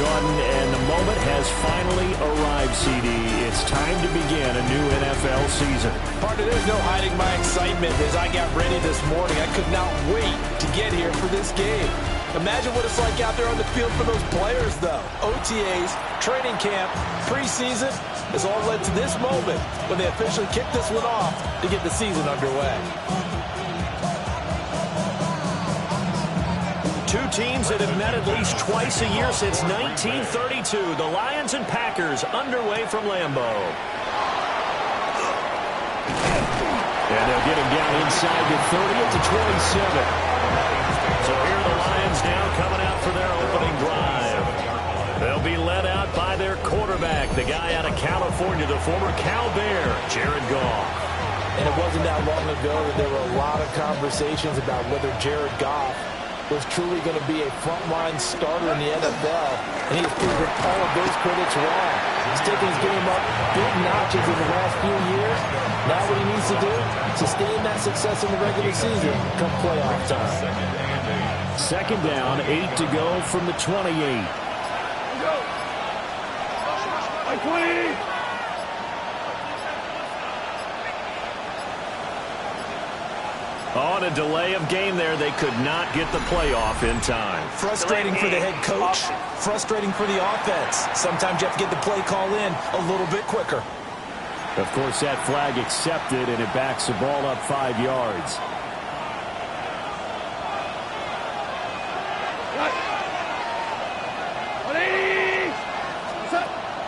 Garden, and the moment has finally arrived, CD. It's time to begin a new NFL season. Partner, there's no hiding my excitement as I got ready this morning. I could not wait to get here for this game. Imagine what it's like out there on the field for those players, though. OTAs, training camp, preseason has all led to this moment when they officially kick this one off to get the season underway. Two teams that have met at least twice a year since 1932. The Lions and Packers underway from Lambeau. And they'll get him down inside the 30 at the 27. So here are the Lions now coming out for their opening drive. They'll be led out by their quarterback, the guy out of California, the former Cal Bear, Jared Goff. And it wasn't that long ago that there were a lot of conversations about whether Jared Goff was truly going to be a frontline starter in the NFL, and he has proven all of those critics wrong. He's taken his game up big notches in the last few years. Now what he needs to do, sustain that success in the regular season come playoff time. Second down, 8 to go from the 28. On a delay of game there, they could not get the playoff in time. Frustrating for the head coach, frustrating for the offense. Sometimes you have to get the play call in a little bit quicker. Of course, that flag accepted, and it backs the ball up 5 yards.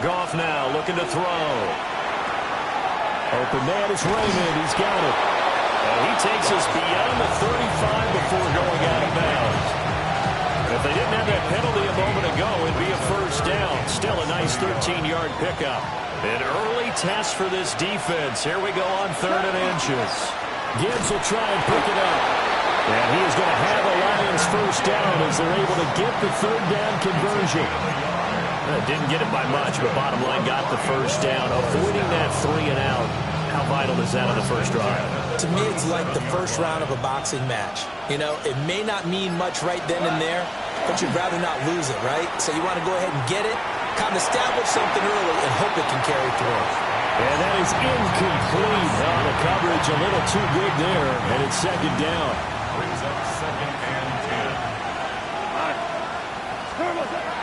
Goff now looking to throw. Open man is Raymond. He's got it. He takes us beyond the 35 before going out of bounds. If they didn't have that penalty a moment ago, it'd be a first down. Still a nice 13-yard pickup. An early test for this defense. Here we go on 3rd and inches. Gibbs will try and pick it up. And he is going to have the Lions first down as they're able to get the 3rd down conversion. Didn't get it by much, but bottom line got the first down. Avoiding that 3 and out. How vital is that on the first drive? To me, it's like the first round of a boxing match. You know, it may not mean much right then and there, but you'd rather not lose it, right? So you want to go ahead and get it, kind of establish something early, and hope it can carry through. And that is incomplete. Oh, the coverage a little too good there, and it's second down. Brings up 2nd and 10.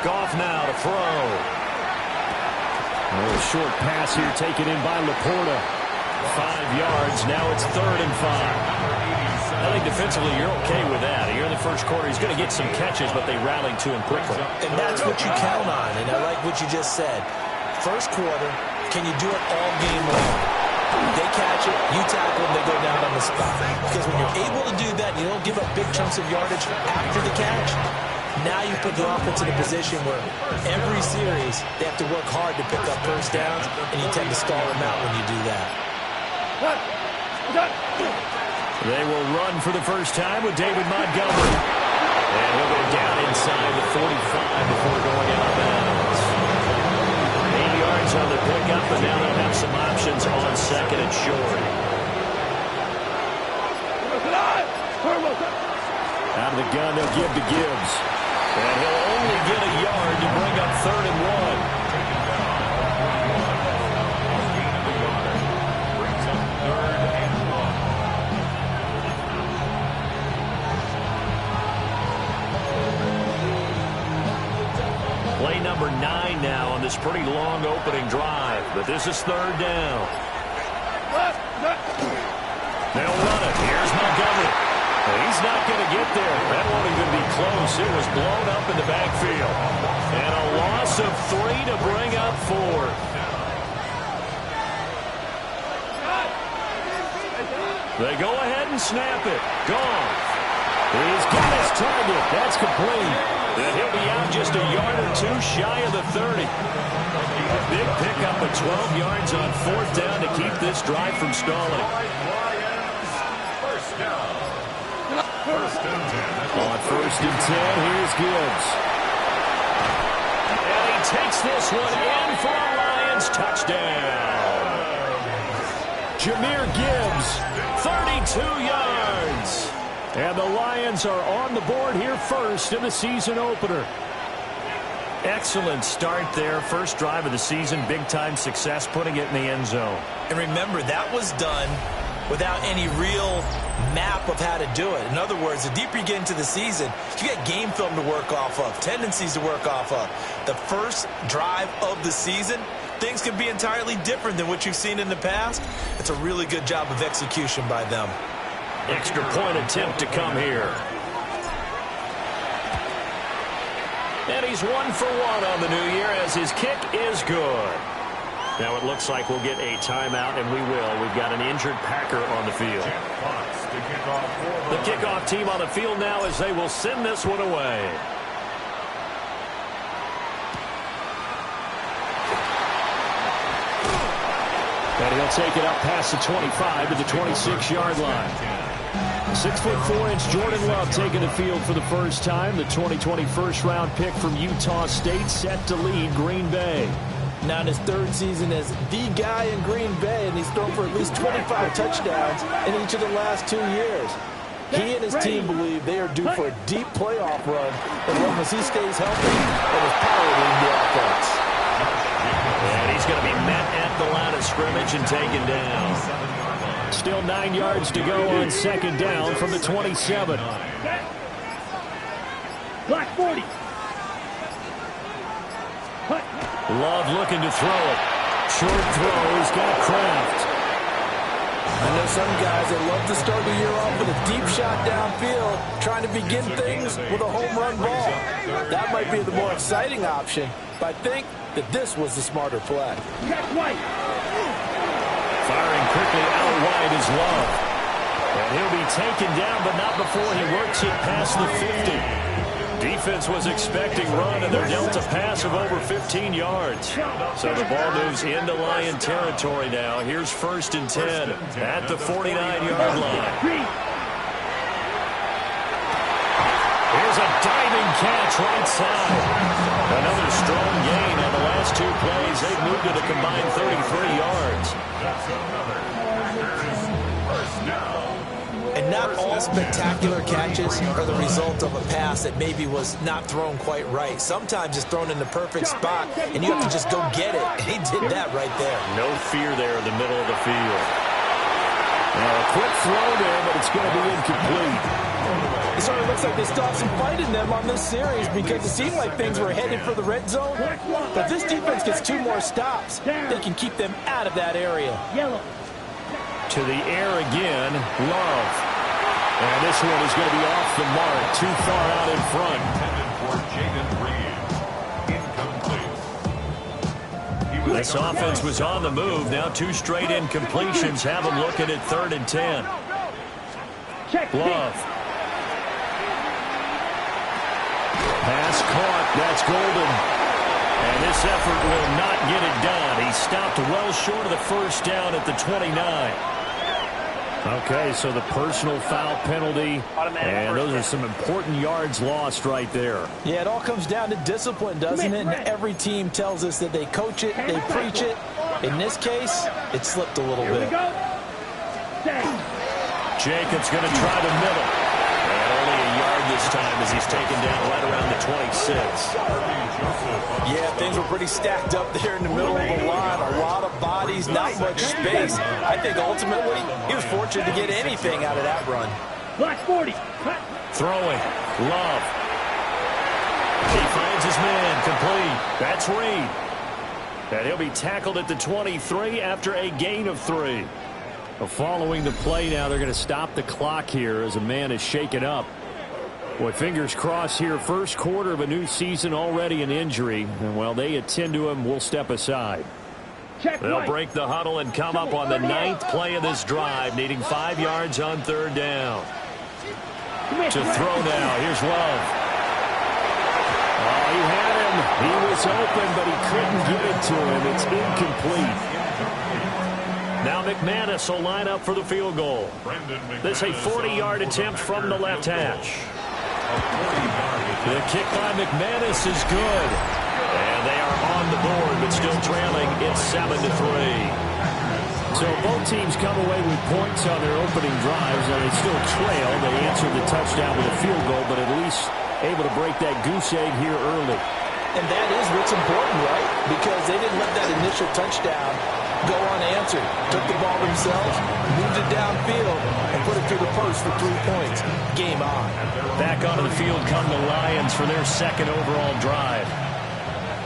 Goff now to throw. A little short pass here taken in by Laporta. 5 yards. Now it's 3rd and 5. I think defensively you're okay with that. Here in the first quarter, he's going to get some catches, but they rallied to him quickly. And that's what you count on, and I like what you just said. First quarter, can you do it all game long? They catch it, you tackle them, they go down on the spot. Because when you're able to do that, you don't give up big chunks of yardage after the catch. Now you put the offense in a position where every series they have to work hard to pick up first downs, and you tend to stall them out when you do that. They will run for the first time with David Montgomery. And he'll go down inside the 45 before going out of bounds. 8 yards on the pickup, but now they'll have some options on 2nd and short. Out of the gun, they'll give to Gibbs. And he'll only get a yard to bring up 3rd and 1. Play number 9 now on this pretty long opening drive, but this is 3rd down. They'll run it. Here's Montgomery. He's not going to get there. That won't even be close. It was blown up in the backfield. And a loss of 3 to bring up 4. They go ahead and snap it. Gone. He's got his target. That's complete. And he'll be out just a yard or 2 shy of the 30. A big pickup of 12 yards on 4th down to keep this drive from stalling. First down. 1st and 10. On 1st and 10, here's Gibbs. And he takes this one in for a Lions touchdown. Jahmyr Gibbs, 32 yards. And the Lions are on the board here first in the season opener. Excellent start there. First drive of the season. Big-time success putting it in the end zone. And remember, that was done without any real map of how to do it. In other words, the deeper you get into the season, you get game film to work off of, tendencies to work off of. The first drive of the season, things can be entirely different than what you've seen in the past. It's a really good job of execution by them. Extra point attempt to come here. And he's 1 for 1 on the new year as his kick is good. Now it looks like we'll get a timeout, and we will. We've got an injured Packer on the field. The kickoff team on the field now as they will send this one away. And he'll take it up past the 25 to the 26-yard line. 6'4" Jordan Love taking the field for the first time. The 2020 first-round pick from Utah State set to lead Green Bay. Now in his third season as the guy in Green Bay, and he's thrown for at least 25 touchdowns in each of the last 2 years. He and his team believe they are due for a deep playoff run as long as he stays healthy and is piloting the offense. And he's going to be met at the line of scrimmage and taken down. Still 9 yards to go on second down from the 27. Black 40. Love looking to throw it. Short throw. He's got Kraft. I know some guys that love to start the year off with a deep shot downfield, trying to begin things with a home run ball. That might be the more exciting option, but I think that this was the smarter play. Firing quickly out wide is Love. And he'll be taken down, but not before he works it past the 50. Defense was expecting run, and they're dealt a pass of over 15 yards. So the ball moves into Lion territory now. Here's 1st and 10 at the 49-yard line. Here's a diving catch right side. Another strong gain on the last 2 plays. They've moved it a combined 33 yards. And not all spectacular catches are the result of a pass that maybe was not thrown quite right. Sometimes it's thrown in the perfect spot, and you have to just go get it. And he did that right there. No fear there in the middle of the field. Now a quick throw there, but it's going to be incomplete. It certainly looks like they still have some fight in them on this series because it seemed like things were headed for the red zone. But this defense gets 2 more stops. They can keep them out of that area. To the air again, Love. And this one is going to be off the mark, too far out in front. This offense was on the move. Now 2 straight incompletions have them looking at 3rd and 10. Love. Pass caught. That's Golden. And this effort will not get it done. He stopped well short of the first down at the 29. Okay, so the personal foul penalty, and those are some important yards lost right there. Yeah, it all comes down to discipline, doesn't it? And every team tells us that they coach it, they preach it. In this case, it slipped a little bit. Jacobs going to try the middle. And only a yard this time as he's taken down right around the 26. Yeah, things were pretty stacked up there in the middle of the line. A lot of bodies, not much space. I think ultimately he was fortunate to get anything out of that run. Black 40. Throwing. Love. He finds his man. Complete. That's Reed. And he'll be tackled at the 23 after a gain of 3. Following the play now, they're going to stop the clock here as a man is shaken up. Boy, fingers crossed here. First quarter of a new season, already an injury. And while they attend to him, we'll step aside. They'll break the huddle and come up on the 9th play of this drive, needing 5 yards on 3rd down. To throw now. Here's Love. Oh, he had him. He was open, but he couldn't get it to him. It's incomplete. Now McManus will line up for the field goal. This is a 40-yard attempt from the left hash. The kick by McManus is good. And they are on the board, but still trailing. It's 7-3. So both teams come away with points on their opening drives, and they still trail. They answered the touchdown with a field goal, but at least able to break that goose egg here early. And that is what's important, right? Because they didn't let that initial touchdown go unanswered. Took the ball themselves, moved it downfield, and put it through the post for 3 points. Game on. Back onto the field come the Lions for their second overall drive.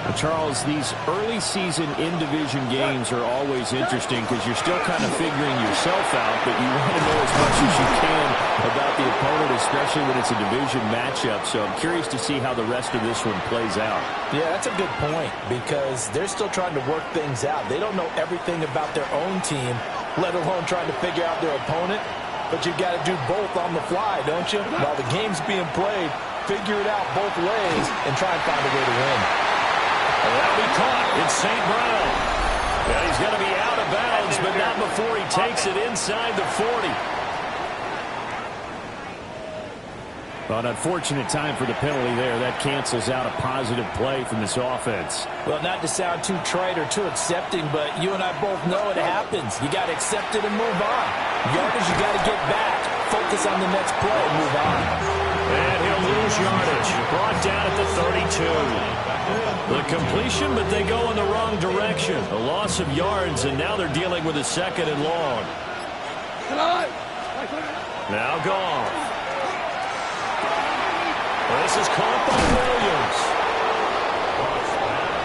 Well, Charles, these early season in-division games are always interesting because you're still kind of figuring yourself out, but you want to know as much as you can about the opponent, especially when it's a division matchup. So I'm curious to see how the rest of this one plays out. Yeah, that's a good point because they're still trying to work things out. They don't know everything about their own team, let alone trying to figure out their opponent. But you got to do both on the fly, don't you? While the game's being played, figure it out both ways and try and find a way to win. That'll be caught. It's St. Brown. Well, he's going to be out of bounds, but not before he takes it inside the 40. Well, an unfortunate time for the penalty there. That cancels out a positive play from this offense. Well, not to sound too trite or too accepting, but you and I both know it happens. You got to accept it and move on. Yardage, you got to get back. Focus on the next play and move on. And he'll lose yardage. Brought down at the 32. The completion, but they go in the wrong direction. A loss of yards, and now they're dealing with a second and long. Now Goff. This is caught by Williams.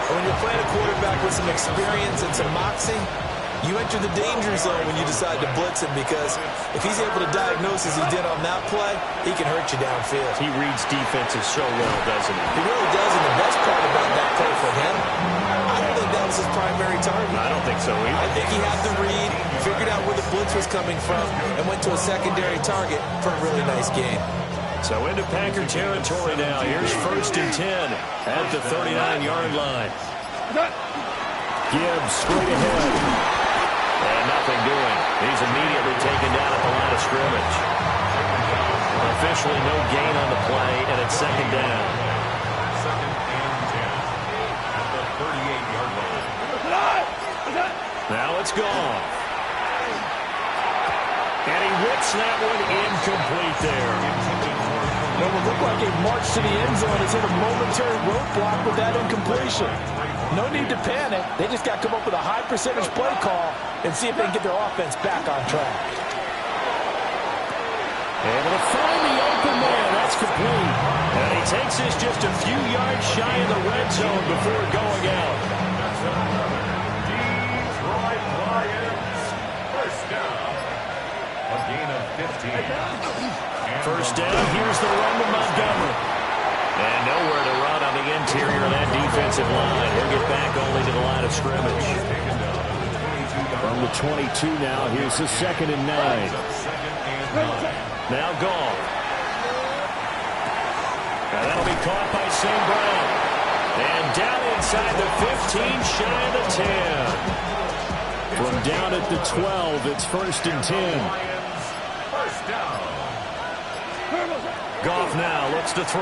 When you're playing a quarterback with some experience and some moxie, you enter the danger zone when you decide to blitz him because if he's able to diagnose as he did on that play, he can hurt you downfield. He reads defenses so well, doesn't he? He really does, and the best part about that play for him, I don't think that was his primary target. I don't think so either. I think he had the read, figured out where the blitz was coming from, and went to a secondary target for a really nice game. So into Packer territory now. Here's 1st and 10 at the 39-yard line. Gibbs straight ahead. And nothing doing. He's immediately taken down at the line of scrimmage. Officially no gain on the play, and it's 2nd down. 2nd and 10 at the 38-yard line. Now it's gone. And he whips that one incomplete there. Well, it looked like a march to the end zone has hit a momentary roadblock with that incompletion. No need to panic. They just got to come up with a high percentage play call and see if they can get their offense back on track. Able to find the open man. That's complete. And he takes this just a few yards shy of the red zone before going out. Detroit Lions. 1st down. A gain of 15. 1st down. Here's the run to Montgomery. And nowhere to run on the interior of that defensive line. He'll get back only to the line of scrimmage. From the 22 now, here's the 2nd and 9. Now Goff. And that'll be caught by St. Brown. And down inside the 15, shy of the 10. From down at the 12, it's 1st and 10. 1st down. Goff now looks to throw.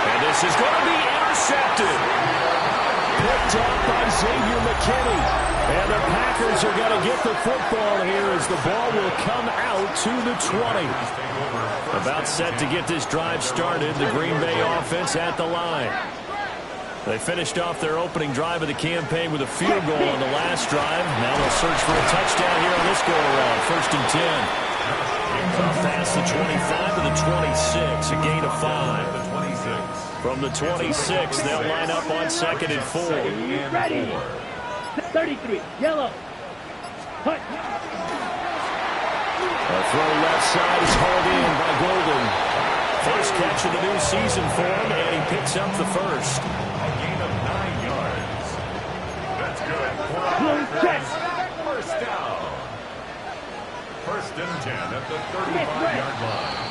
And this is going to be intercepted. Picked up by Xavier McKinney. And the Packers are going to get the football here as the ball will come out to the 20. About set to get this drive started. The Green Bay offense at the line. They finished off their opening drive of the campaign with a field goal on the last drive. Now they'll search for a touchdown here on this go-around. 1st and 10. Past the 25 to the 26, a gain of 5. From the 26, they'll line up on 2nd and 4. Ready. 33. Yellow. Hut. A throw left side is hauled in by Golden. First catch of the new season for him, and he picks up the 1st. A gain of 9 yards. That's good. Blue check. 1st down. 1st and 10 at the 35-yard line.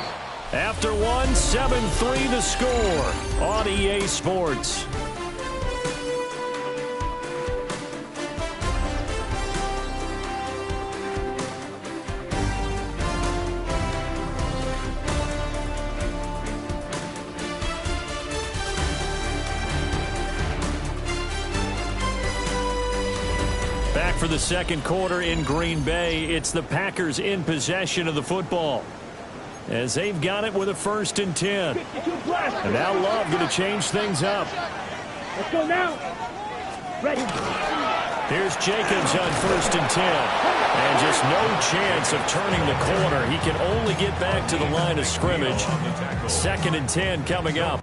After one, 7-3 the score on EA Sports. Back for the 2nd quarter in Green Bay. It's the Packers in possession of the football. as they've got it with a 1st and 10. 52 blast. And now Love going to change things up. Let's go now. Ready. Here's Jacobs on 1st and 10. And just no chance of turning the corner. He can only get back to the line of scrimmage. 2nd and 10 coming up.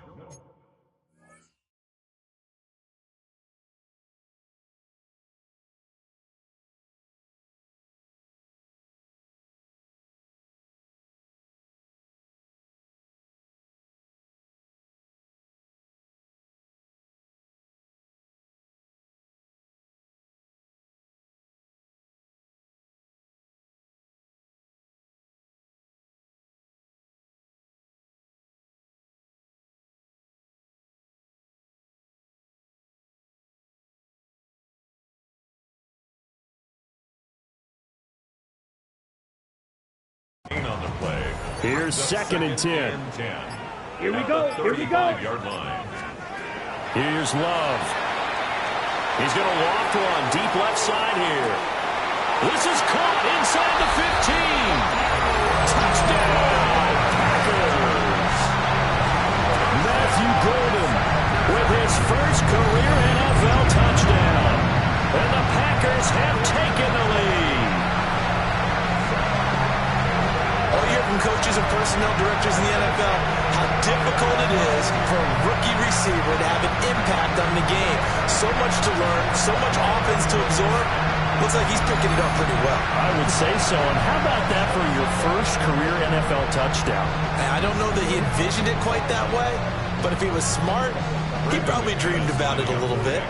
On the play. Here's 2nd and 10. Here we go. Here we go. Here's Love. He's going to loft one deep left side here. This is caught inside the 15. Touchdown, Packers. Matthew Golden with his first career NFL touchdown. And the Packers have taken the lead. All you hear from coaches and personnel directors in the NFL, how difficult it is for a rookie receiver to have an impact on the game. So much to learn, so much offense to absorb. Looks like he's picking it up pretty well. I would say so. And how about that for your first career NFL touchdown? I don't know that he envisioned it quite that way, but if he was smart, he probably dreamed about it a little bit.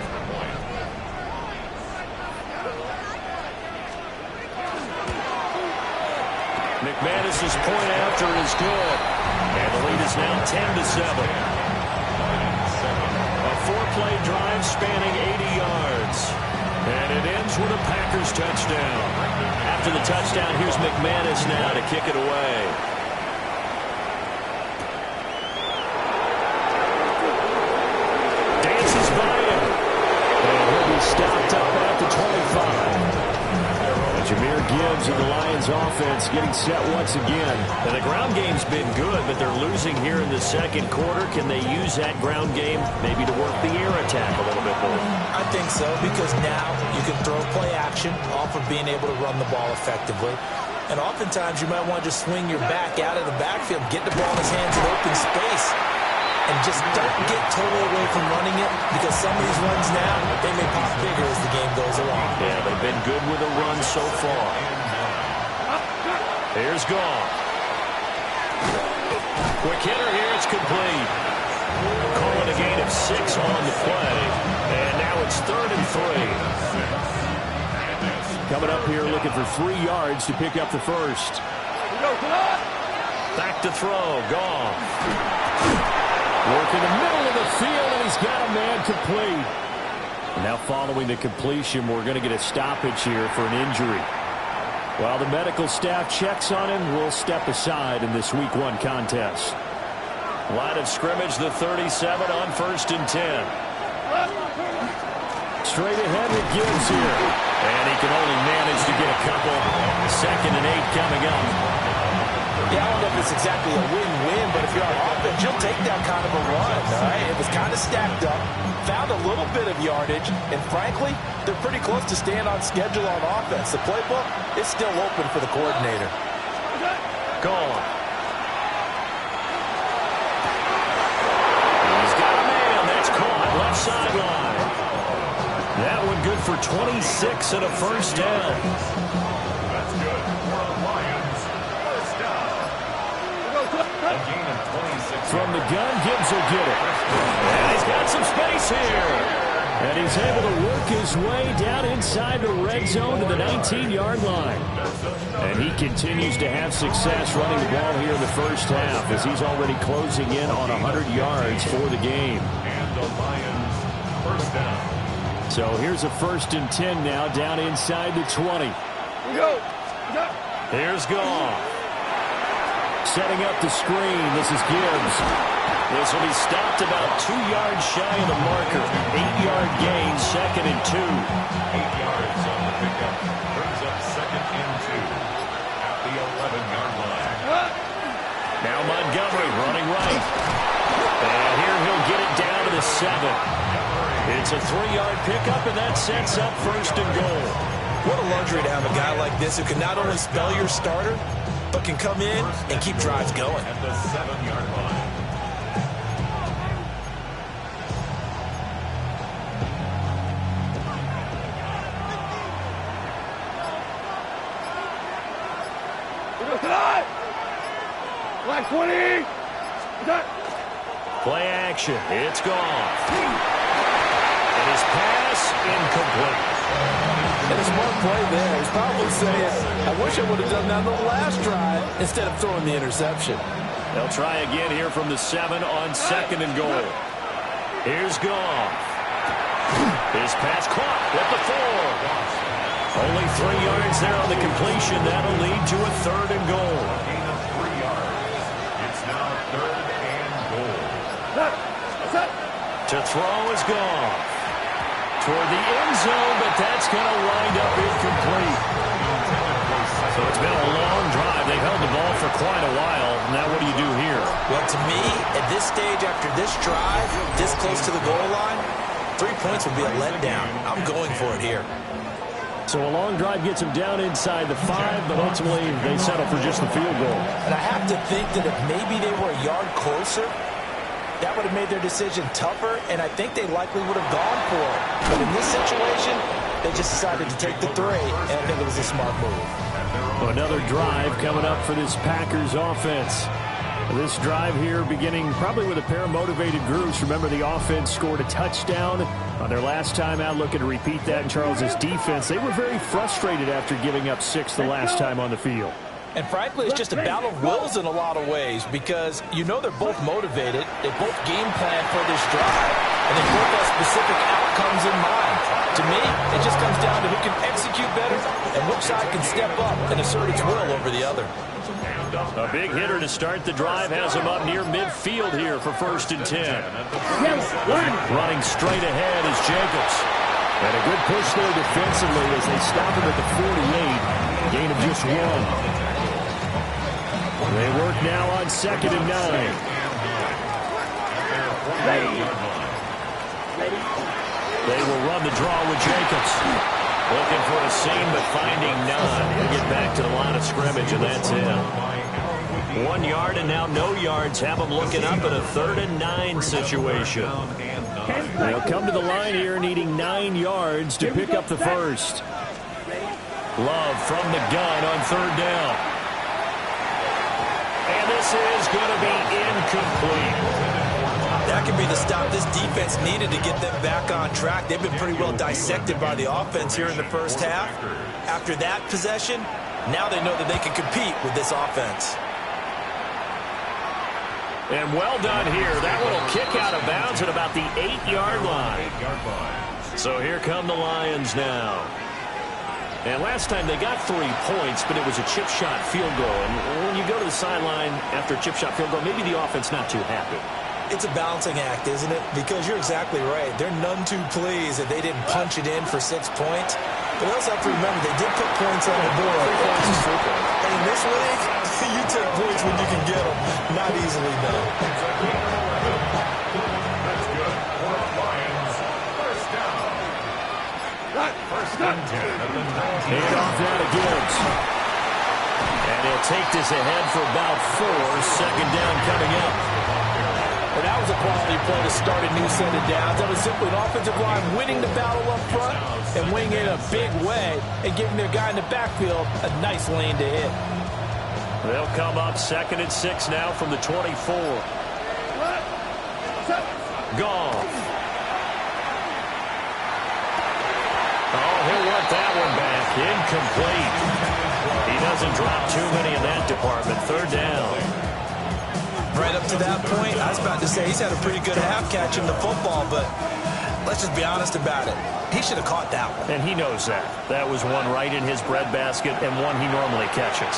McManus's point after is good. And the lead is now 10-7. A 4-play drive spanning 80 yards. And it ends with a Packers touchdown. After the touchdown, here's McManus now to kick it away. Dances by him. And he'll be stopped up at the 25. Jahmyr Gibbs and the Lions offense getting set once again. And the ground game's been good, but they're losing here in the 2nd quarter. Can they use that ground game maybe to work the air attack a little bit more? I think so, because now you can throw play action off of being able to run the ball effectively. And oftentimes you might want to just swing your back out of the backfield, get the ball in his hands in open space, and just don't get totally away from running it, because some of these runs now, they may pop bigger as the game goes along. Yeah, they've been good with a run so far. Here's Goff. Quick hitter here, it's complete. Calling a gain of 6 on the play, and now it's 3rd and 3. Coming up here looking for 3 yards to pick up the first. Back to throw, Goff. Work in the middle of the field, and he's got a man complete. Now following the completion, we're going to get a stoppage here for an injury. While the medical staff checks on him, we'll step aside in this Week 1 contest. Line of scrimmage, the 37 on 1st and 10. Straight ahead with Gibbs here. And he can only manage to get a couple. 2nd and 8 coming up. Yeah, I don't know if it's exactly a win-win, but if you're on offense, you'll take that kind of a run, all right? It was kind of stacked up, found a little bit of yardage, and frankly, they're pretty close to staying on schedule on offense. The playbook is still open for the coordinator. Gone. He's got a man. That's caught. Left sideline. That one good for 26 and a first down. That's good for the Lions. First down. A gain of 26. From the gun, Gibbs will get it. And he's got some space here. And he's able to work his way down inside the red zone to the 19-yard line. And he continues to have success running the ball here in the first half, as he's already closing in on 100 yards for the game. And the Lions first down. So here's a 1st and 10 now down inside the 20. Here's Goff. Setting up the screen. This is Gibbs. This will be stopped about 2 yards shy of the marker. 8-yard gain, 2nd and 2. 8 yards on the pickup. Brings up 2nd and 2 at the 11-yard line. Now Montgomery running right. And here he'll get it down to the 7. It's a 3-yard pickup, and that sets up 1st and goal. What a luxury to have a guy like this who can not only spell your starter, but can come in and keep drives going. At the 7-yard line. Black 20. Play action. It's gone. And his pass incomplete. And a smart play there. He's probably saying, I wish I would have done that on the last drive instead of throwing the interception. They'll try again here from the 7 on 2nd and goal. Here's Goff. His pass caught at the 4. Only 3 yards there on the completion. That'll lead to a 3rd and goal. Gain of 3 yards. It's now 3rd and goal. To throw is Goff. Toward the end zone, but that's going to wind up incomplete. So it's been a long drive. They've held the ball for quite a while. Now what do you do here? Well, to me, at this stage after this drive, this close to the goal line, 3 points would be a letdown. I'm going for it here. So a long drive gets them down inside the 5, but ultimately they settle for just the field goal. And I have to think that if maybe they were a yard closer, that would have made their decision tougher, and I think they likely would have gone for it. But in this situation, they just decided to take the 3, and I think it was a smart move. Another drive coming up for this Packers offense. This drive here beginning probably with a pair of motivated groups. Remember, the offense scored a touchdown on their last time out. Looking to repeat that in Charles's defense. They were very frustrated after giving up 6 the last time on the field. And frankly, it's just a battle of wills in a lot of ways because you know they're both motivated. They both game plan for this drive, and they both have specific outcomes in mind. To me, it just comes down to who can execute better and which side can step up and assert its will over the other. A big hitter to start the drive has him up near midfield here for 1st and 10. Running straight ahead is Jacobs. And a good push there defensively as they stop him at the 48. Gain of just 1. They work now on 2nd and 9. They will run the draw with Jacobs. Looking for a seam, but finding none. He'll get back to the line of scrimmage, and that's it. 1 yard and now no yards. Have them looking up at a 3rd and 9 situation. They'll come to the line here needing 9 yards to pick up the 1st. Love from the gun on 3rd down. And this is going to be incomplete. That could be the stop this defense needed to get them back on track. They've been pretty well dissected by the offense here in the first half. After that possession, now they know that they can compete with this offense. And well done here. That one will kick out of bounds at about the 8-yard line. So here come the Lions now. And last time they got 3 points, but it was a chip shot field goal. And when you go to the sideline after a chip shot field goal, maybe the offense not too happy. It's a balancing act, isn't it? Because you're exactly right. They're none too pleased that they didn't punch it in for 6 points. But they also have to remember they did put points on the board. And in this league, you take points when you can get them. Not easily done. That's good. For the Lions, 1st down. 1st and 10 at the 19. Hand off now to Gibbs. And he'll take this ahead for about 4. 2nd down coming up. And that was a quality play to start a new set of downs. That was simply an offensive line winning the battle up front and winning it in a big way and giving their guy in the backfield a nice lane to hit. They'll come up 2nd and 6 now from the 24. Goff. Oh, he'll want that one back. Incomplete. He doesn't drop too many in that department. 3rd down. Right up to that point, I was about to say he's had a pretty good half catching the football, but let's just be honest about it. He should have caught that one. And he knows that. That was one right in his breadbasket and one he normally catches.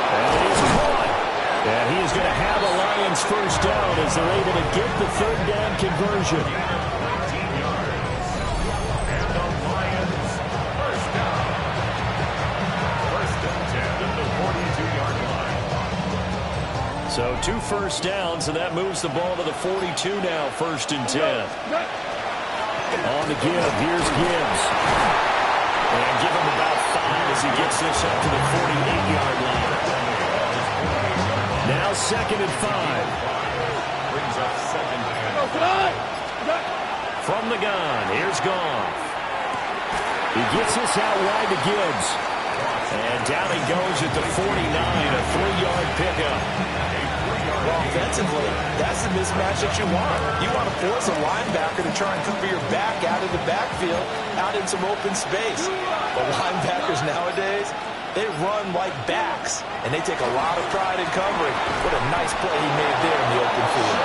And he's caught. And he is going to have a Lions 1st down as they're able to get the 3rd down conversion. 19 yards. And the Lions 1st down. 1st and 10 at the 42-yard line. So 2 first downs, and that moves the ball to the 42 now, 1st and 10. On the give, here's Gibbs. And give him about 5 as he gets this up to the 48-yard line. Now 2nd and 5. Brings up 2nd and 5. From the gun, here's Goff. He gets this out wide to Gibbs. And down he goes at the 49, a 3-yard pickup. Well, offensively, that's the mismatch that you want. You want to force a linebacker to try and cover your back out of the backfield, out in some open space. But linebackers nowadays, they run like backs, and they take a lot of pride in covering. What a nice play he made there in the open field.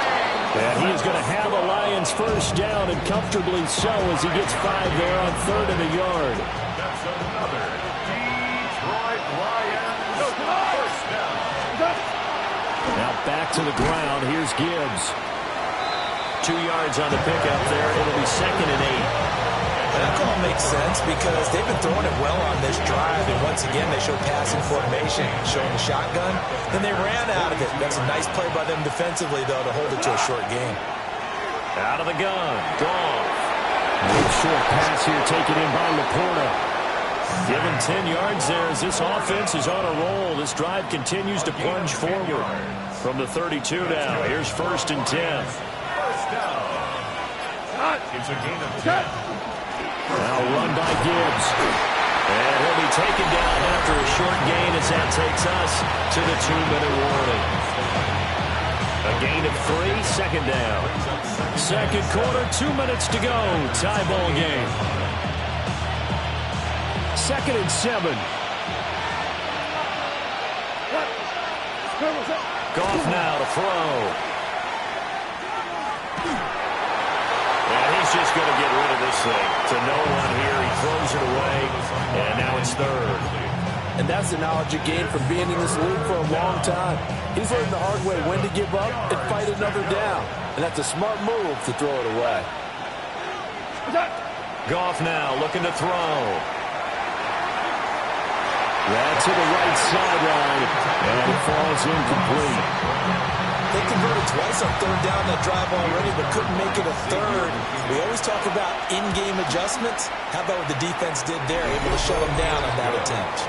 And he is going to have a Lions first down, and comfortably so as he gets 5 there on 3rd and a yard. That's another Detroit Lions first down. Now back to the ground. Here's Gibbs. 2 yards on the pickup there. It'll be 2nd and 8. That call makes sense because they've been throwing it well on this drive, and once again they show passing formation, showing the shotgun. Then they ran out of it. That's a nice play by them defensively, though, to hold it to a short game. Out of the gun. Goff. A short pass here taken in by Laporta. Given 10 yards there as this offense is on a roll. This drive continues to plunge forward. From the 32 now, here's 1st and 10. First down. It's a gain of 10. Now run by Gibbs. And he'll be taken down after a short gain as that takes us to the 2-minute warning. A gain of 3, 2nd down. 2nd quarter, 2 minutes to go. Tie ball game. 2nd and 7. Goff now to throw. And he's just going to get rid of this thing. To no one here. He throws it away. And now it's 3rd. And that's the knowledge you gain from being in this league for a long time. He's learned the hard way when to give up and fight another down. And that's a smart move to throw it away. Goff now looking to throw. That's to the right sideline. And it falls incomplete. They converted twice on 3rd down that drive already, but couldn't make it a 3rd. We always talk about in-game adjustments. How about what the defense did there, able to shut them down on that attempt?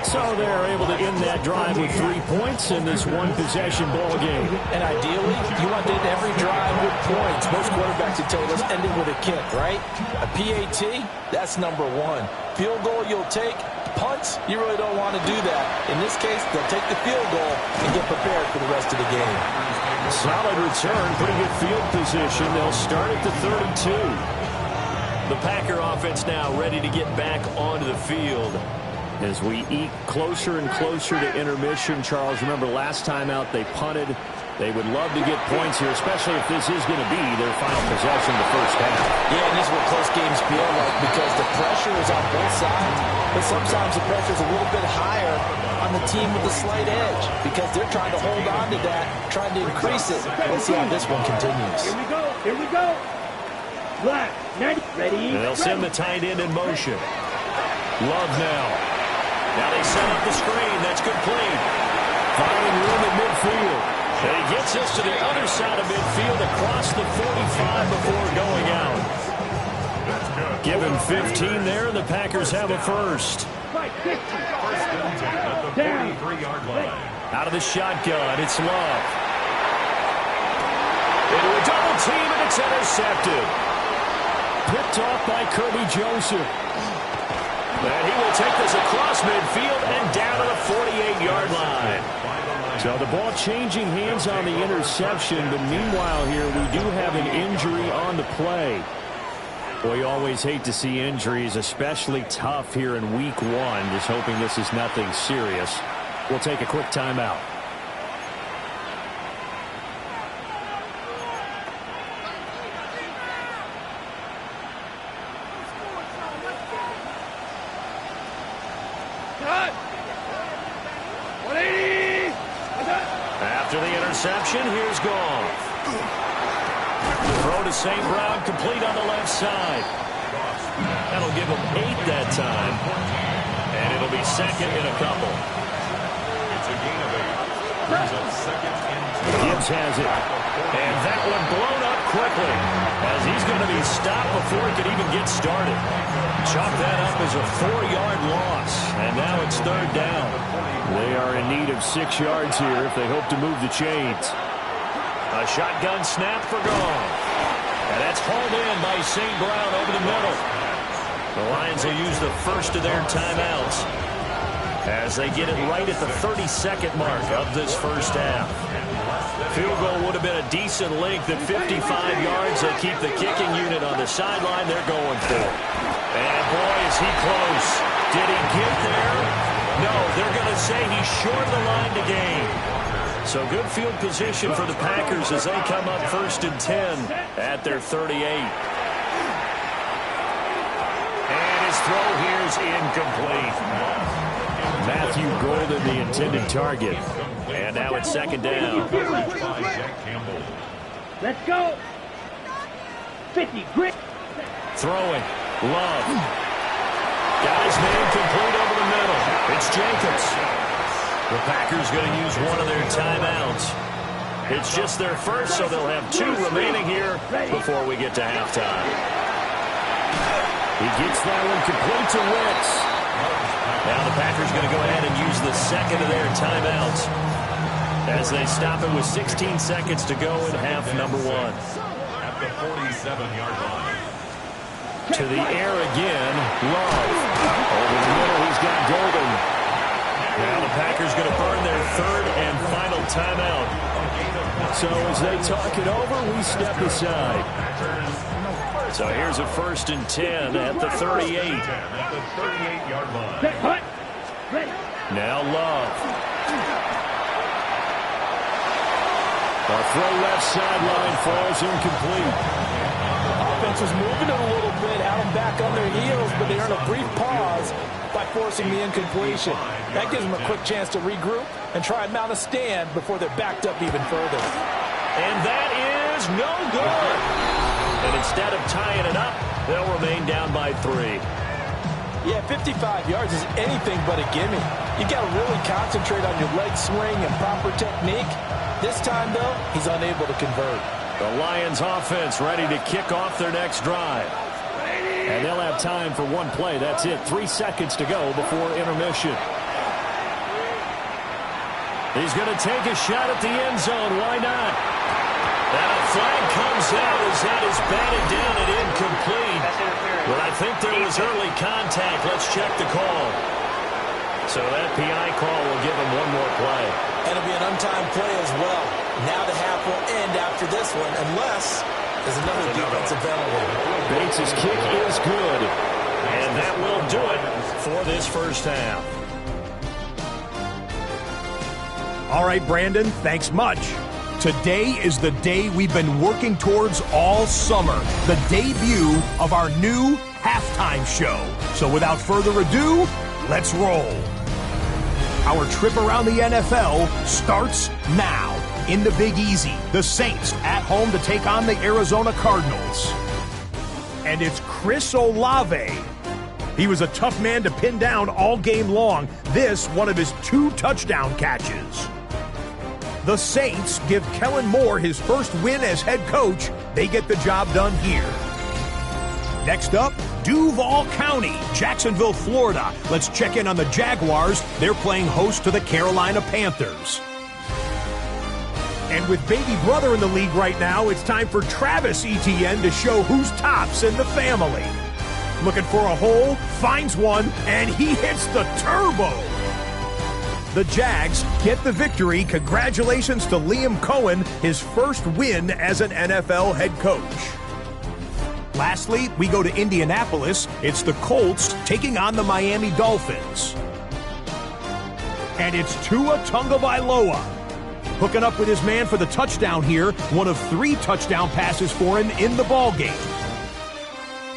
So they're able to end that drive with 3 points in this one-possession ball game. And ideally, you want to end every drive with points. Most quarterbacks would tell you, let's end it with a kick, right? A PAT, that's number 1. Field goal you'll take. Punts, you really don't want to do that. In this case, they'll take the field goal and get prepared for the rest of the game. Solid return, pretty good field position. They'll start at the 32. The Packer offense now ready to get back onto the field. As we eke closer and closer to intermission, Charles, remember last time out they punted. They would love to get points here, especially if this is going to be their final possession the first half. Yeah, and this is what close games feel like because the pressure is on both sides, but sometimes the pressure is a little bit higher on the team with the slight edge because they're trying to hold on to that, trying to increase it. Let's see how this one continues. Here we go. Here we go. Black, ready. And they'll send the tight end in motion. Love now. Now they set up the screen. That's complete. Finding room at midfield. And he gets us to the other side of midfield across the 45 before going out. Given 15 there, the Packers have a first. First and 10 at the 43-yard line. Out of the shotgun, it's Love. Into a double team, and it's intercepted. Picked off by Kirby Joseph. And he will take this across midfield and down to the 48-yard line. So the ball changing hands on the interception, but meanwhile here we do have an injury on the play. Boy, you always hate to see injuries, especially tough here in week 1. Just hoping this is nothing serious. We'll take a quick timeout. After the interception, here's Goff. Throw to St. Brown, complete on the left side. That'll give him 8 that time. And it'll be 2nd in a couple. It's a gain of 8. Gibbs has it. And that one blown up quickly as he's going to be stopped before he can even get started. Chalk that up as a 4-yard loss. And now it's third down. They are in need of 6 yards here if they hope to move the chains. A shotgun snap for Gone. And that's hauled in by St. Brown over the middle. The Lions will use the first of their timeouts as they get it right at the 32nd mark of this first half. Field goal would have been a decent length at 55 yards. They keep the kicking unit on the sideline. They're going for it. And boy, is he close. Did he get there? No, they're going to say he's short of the line to gain. So good field position for the Packers as they come up 1st and 10 at their 38. And his throw here is incomplete. Matthew Golden, the intended target. And now it's 2nd down. Let's go. 50, grit. Throwing. Love. Got his man complete over the middle. It's Jacobs. The Packers going to use one of their timeouts. It's just their first, so they'll have 2 remaining here before we get to halftime. He gets that one complete to Wicks. Now the Packers going to go ahead and use the second of their timeouts as they stop it with 16 seconds to go in half number 1. At the 47-yard line. To the air again, Love. Over the middle, he's got Golden. Now the Packers going to burn their 3rd and final timeout. So as they talk it over, we step aside. So here's a 1st and 10 at the 38. At the 38-yard line. Now Love. A throw left sideline falls incomplete. Offense was moving it a little bit, had them back on their heels, but they earned a brief pause by forcing the incompletion. That gives them a quick chance to regroup and try and mount a stand before they're backed up even further. And that is no good. And instead of tying it up, they'll remain down by 3. Yeah, 55 yards is anything but a gimme. You got to really concentrate on your leg swing and proper technique. This time, though, he's unable to convert. The Lions offense ready to kick off their next drive. And they'll have time for one play. That's it. 3 seconds to go before intermission. He's going to take a shot at the end zone. Why not? And a flag comes out as that is batted down and incomplete. Well, I think there was early contact. Let's check the call. So that PI call will give him one more play. And it'll be an untimed play as well. Now the half will end after this one, unless there's another defensive penalty. Bates' kick is good. And that will do it for this first half. All right, Brandon, thanks much. Today is the day we've been working towards all summer, the debut of our new halftime show. So without further ado, let's roll. Our trip around the NFL starts now. In the Big Easy, the Saints at home to take on the Arizona Cardinals. And it's Chris Olave. He was a tough man to pin down all game long. This, one of his 2 touchdown catches. The Saints give Kellen Moore his first win as head coach. They get the job done here. Next up, Duval County, Jacksonville, Florida. Let's check in on the Jaguars. They're playing host to the Carolina Panthers. And with baby brother in the league right now, it's time for Travis Etienne to show who's tops in the family. Looking for a hole, finds one, and he hits the turbo. The Jags get the victory. Congratulations to Liam Cohen, his first win as an NFL head coach. Lastly, we go to Indianapolis. It's the Colts taking on the Miami Dolphins. And it's Tua Tagovailoa hooking up with his man for the touchdown here. One of 3 touchdown passes for him in the ballgame.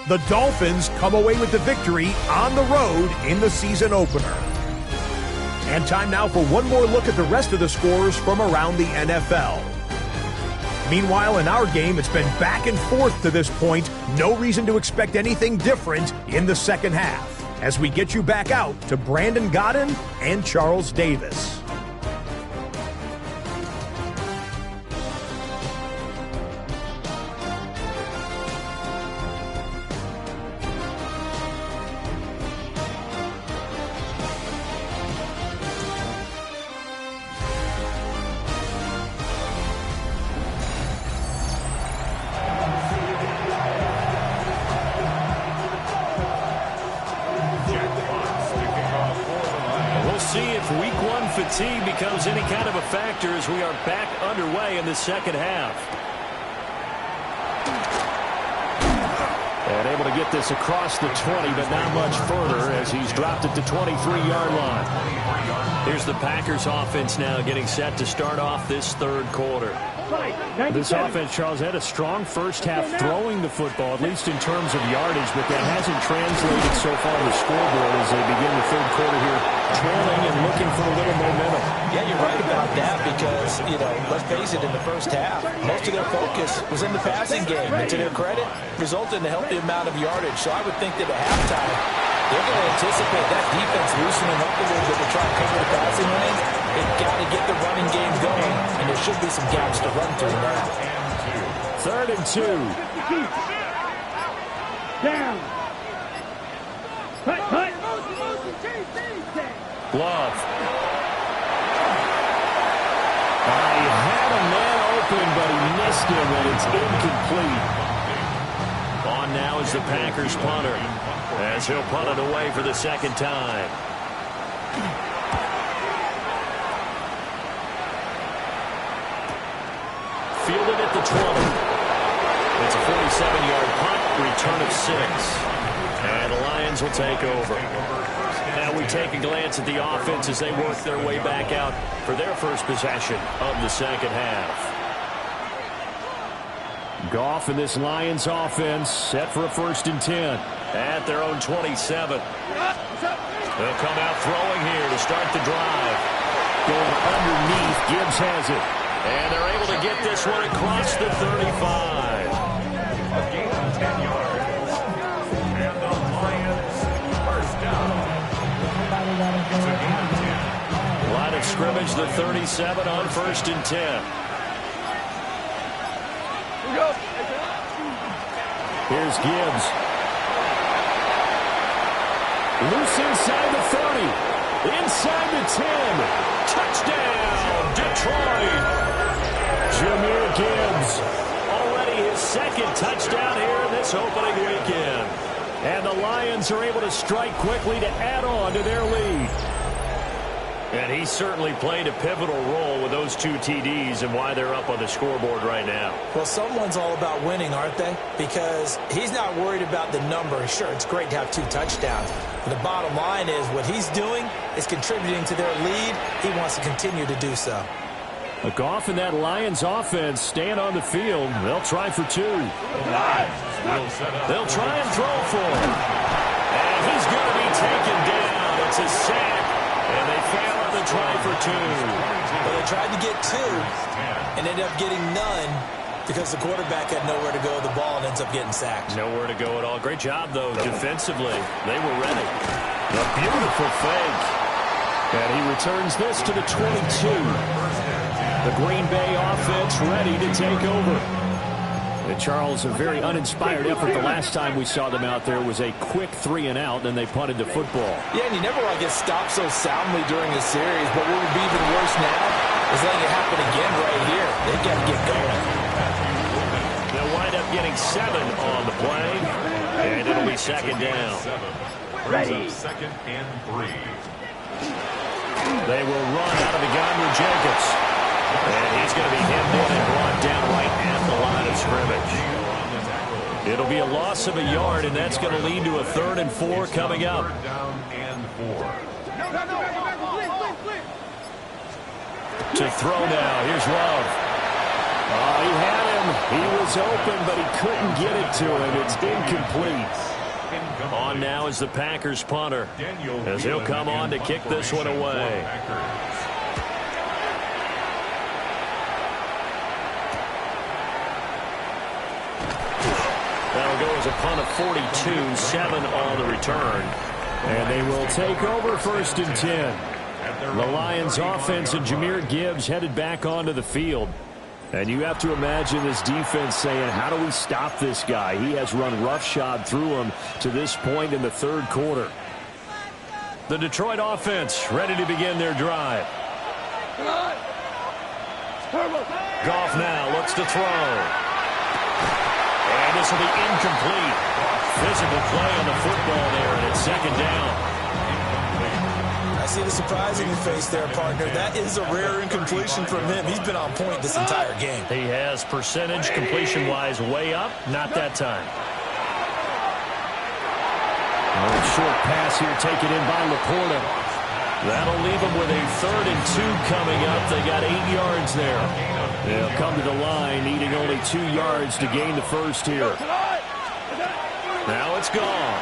The Dolphins come away with the victory on the road in the season opener. And time now for one more look at the rest of the scores from around the NFL. Meanwhile, in our game, it's been back and forth to this point. No reason to expect anything different in the second half, as we get you back out to Brandon Godden and Charles Davis. Week 1 fatigue becomes any kind of a factor as we are back underway in the second half. And able to get this across the 20, but not much further as he's dropped at the 23-yard line. Here's the Packers offense now getting set to start off this third quarter. This offense, Charles, had a strong first half throwing the football, at least in terms of yardage, but that hasn't translated so far on the scoreboard as they begin the third quarter here, trailing and looking for a little momentum. Yeah, you're right about that because, let's face it, in the first half, most of their focus was in the passing game. And to their credit, resulted in a healthy amount of yardage. So I would think that at halftime, they're going to anticipate that defense loosening up a little bit to try and cover the passing lane. They've got to get the running game going, and there should be some gaps to run through now. 3rd and 2. Down. Cut. Glove. He had a man open, but he missed him, and it's incomplete. On now is the Packers punter, as he'll punt it away for the second time. Fielded at the 20. It's a 47-yard punt, return of 6. And the Lions will take over. Now we take a glance at the offense as they work their way back out for their first possession of the second half. Goff and this Lions offense set for a 1st and 10. At their own 27. They'll come out throwing here to start the drive. Going underneath, Gibbs has it. And they're able to get this one across the 35. A gain of 10 yards. And the Lions first down. It's a gain of 10. Line of scrimmage, the 37 on 1st and 10. Here's Gibbs. Loose inside the 30. Inside the 10. Touchdown, Detroit. Jahmyr Gibbs. Already his second touchdown here in this opening weekend. And the Lions are able to strike quickly to add on to their lead. And he certainly played a pivotal role with those 2 TDs and why they're up on the scoreboard right now. Well, someone's all about winning, aren't they? Because he's not worried about the number. Sure, it's great to have 2 touchdowns. But the bottom line is what he's doing is contributing to their lead. He wants to continue to do so. Goff and that Lions offense stand on the field. They'll try for 2. They'll try and throw for him. And he's going to be taken down. It's a sack. And they fail on the try for 2. Well, they tried to get 2 and ended up getting none because the quarterback had nowhere to go with the ball and ends up getting sacked. Nowhere to go at all. Great job, though, defensively. They were ready. A beautiful fake. And he returns this to the 22. The Green Bay offense ready to take over. And Charles, a very uninspired effort the last time we saw them out there was a quick 3 and out, and they punted the football. Yeah, and you never want to get stopped so soundly during a series, but what would be even worse now is letting it happen again right here. They've got to get going. They'll wind up getting 7 on the play, and it'll be second down. Ready. 2nd and 3. They will run out of Montgomery Jacobs. And he's going to be hemmed in and brought down right at the line of scrimmage. It'll be a loss of a yard, and that's going to lead to a 3rd and 4 coming up. 3rd down and 4. To throw now. Here's Love. Oh, he had him. He was open, but he couldn't get it to him. It's incomplete. On now is the Packers punter, as he'll come on to kick this one away. That'll go as a punt of 42, 7 on the return. And they will take over 1st and 10. The Lions offense and Jahmyr Gibbs headed back onto the field. And you have to imagine this defense saying, how do we stop this guy? He has run roughshod through him to this point in the 3rd quarter. The Detroit offense ready to begin their drive. Goff now looks to throw. And this will be incomplete. Physical play on the football there, and it's second down. see the surprise in your face there, partner. That is a rare incompletion from him. He's been on point this entire game. He has percentage completion-wise way up. Not that time. Short pass here taken in by Laporta. That'll leave them with a 3rd and 2 coming up. They got 8 yards there. They'll come to the line needing only 2 yards to gain the first here. Now it's gone.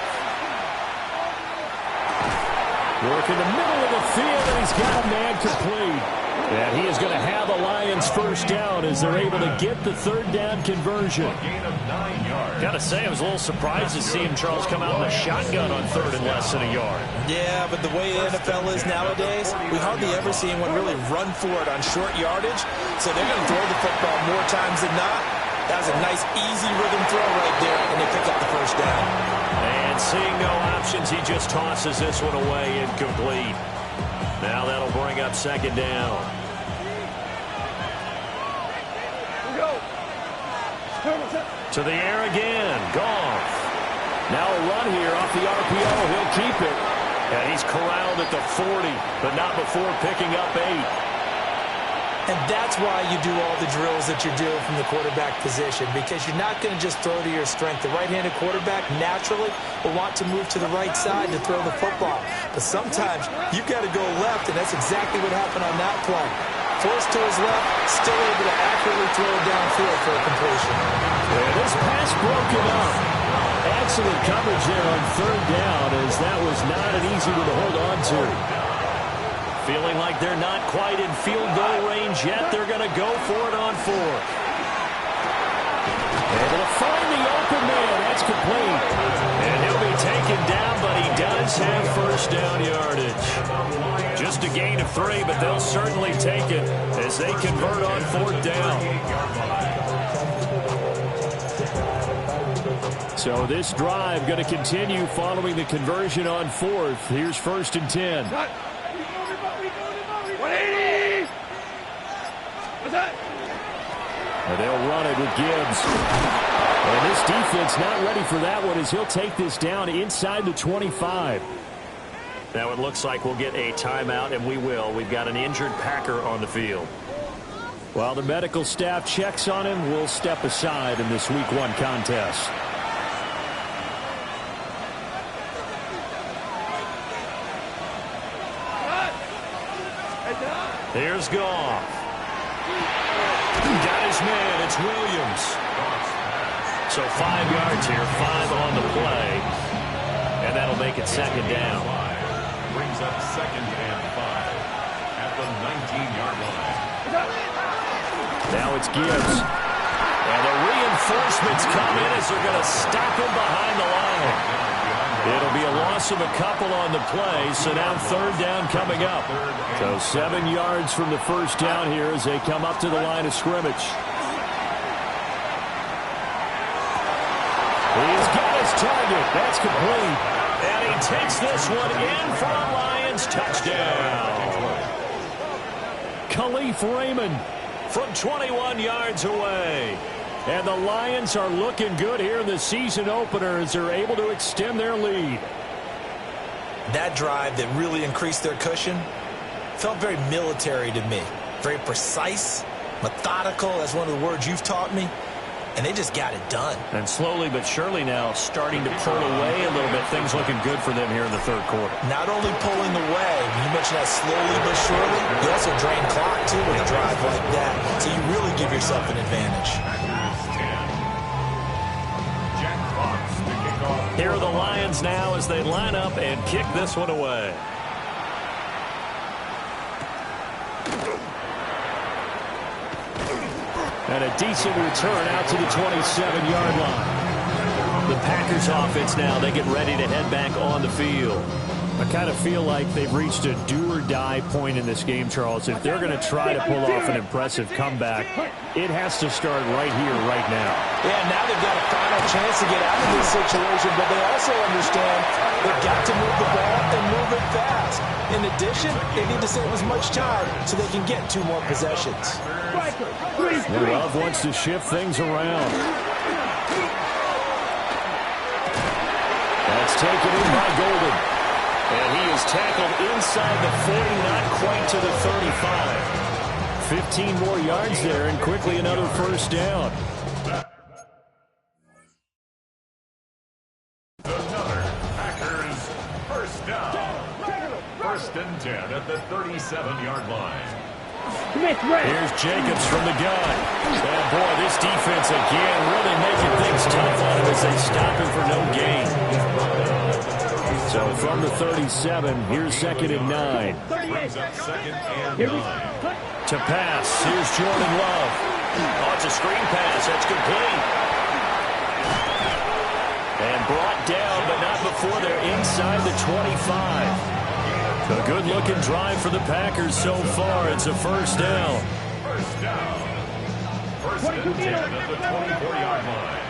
Work in the middle of the field, and he's got a man complete. And he is going to have the Lions first down as they're able to get the 3rd down conversion. Got to say, I was a little surprised to see him, Charles, come out in a shotgun on 3rd and less than a yard. Yeah, but the way the NFL is nowadays, we hardly ever see anyone really run for it on short yardage. So they're going to throw the football more times than not. That was a nice, easy rhythm throw right there, and they pick up the first down. And seeing no options, he just tosses this one away, incomplete. Now that'll bring up 2nd down. To the air again. Goff. Now a run here off the RPO. He'll keep it. And he's corralled at the 40, but not before picking up 8. And that's why you do all the drills that you're doing from the quarterback position, because you're not going to just throw to your strength. The right-handed quarterback naturally will want to move to the right side to throw the football. But sometimes you've got to go left, and that's exactly what happened on that play. Forced to his left, still able to accurately throw it downfield for a completion. And this pass broken up. Excellent coverage there on 3rd down, as that was not an easy one to hold on to. Feeling like they're not quite in field goal range yet. They're going to go for it on 4th. Able to find the open man. That's complete. And he'll be taken down, but he does have first down yardage. Just a gain of 3, but they'll certainly take it as they convert on 4th down. So this drive going to continue following the conversion on 4th. Here's 1st and 10. And they'll run it with Gibbs. And this defense not ready for that one as he'll take this down inside the 25. Now it looks like we'll get a timeout, and we will. We've got an injured Packer on the field. While the medical staff checks on him, we'll step aside in this Week 1 contest. Here's Goff. Got his man. It's Williams. So 5 yards here, 5 on the play. And that'll make it 2nd down. Brings up 2nd and 5 at the 19-yard line. Now it's Gibbs. And the reinforcements come in as they're going to stop him behind the line. It'll be a loss of a couple on the play, so now 3rd down coming up. So 7 yards from the first down here as they come up to the line of scrimmage. He's got his target. That's complete. And he takes this one in for a Lions touchdown. Khalif Raymond from 21 yards away. And the Lions are looking good here in the season opener as they're able to extend their lead. That drive that really increased their cushion felt very military to me. Very precise, methodical, that's one of the words you've taught me. And they just got it done. And slowly but surely now starting to pull away a little bit. Things looking good for them here in the 3rd quarter. Not only pulling away, you mentioned that slowly but surely, you also drain clock too with a drive like that. So you really give yourself an advantage. Here are the Lions now as they line up and kick this one away. And a decent return out to the 27-yard line. The Packers offense now, they get ready to head back on the field. I kind of feel like they've reached a do-or-die point in this game, Charles. If they're going to try to pull off an impressive comeback, it has to start right here, right now. Yeah, now they've got a final chance to get out of this situation, but they also understand they've got to move the ball and move it fast. In addition, they need to save as much time so they can get 2 more possessions. And Love wants to shift things around. That's taken in by Golden. And he is tackled inside the 40, not quite to the 35. 15 more yards there, and quickly another first down. Another Packers first down. First and 10 at the 37-yard line. Here's Jacobs from the gun. And boy, this defense again really making things tough on him as they stop him for no gain. So from the 37, here's 2nd and 9. Brings up 2nd and 9. To pass, here's Jordan Love. Oh, it's a screen pass. That's complete. And brought down, but not before they're inside the 25. A good-looking drive for the Packers so far. It's a first down. First down. First and 10 at the 24-yard line.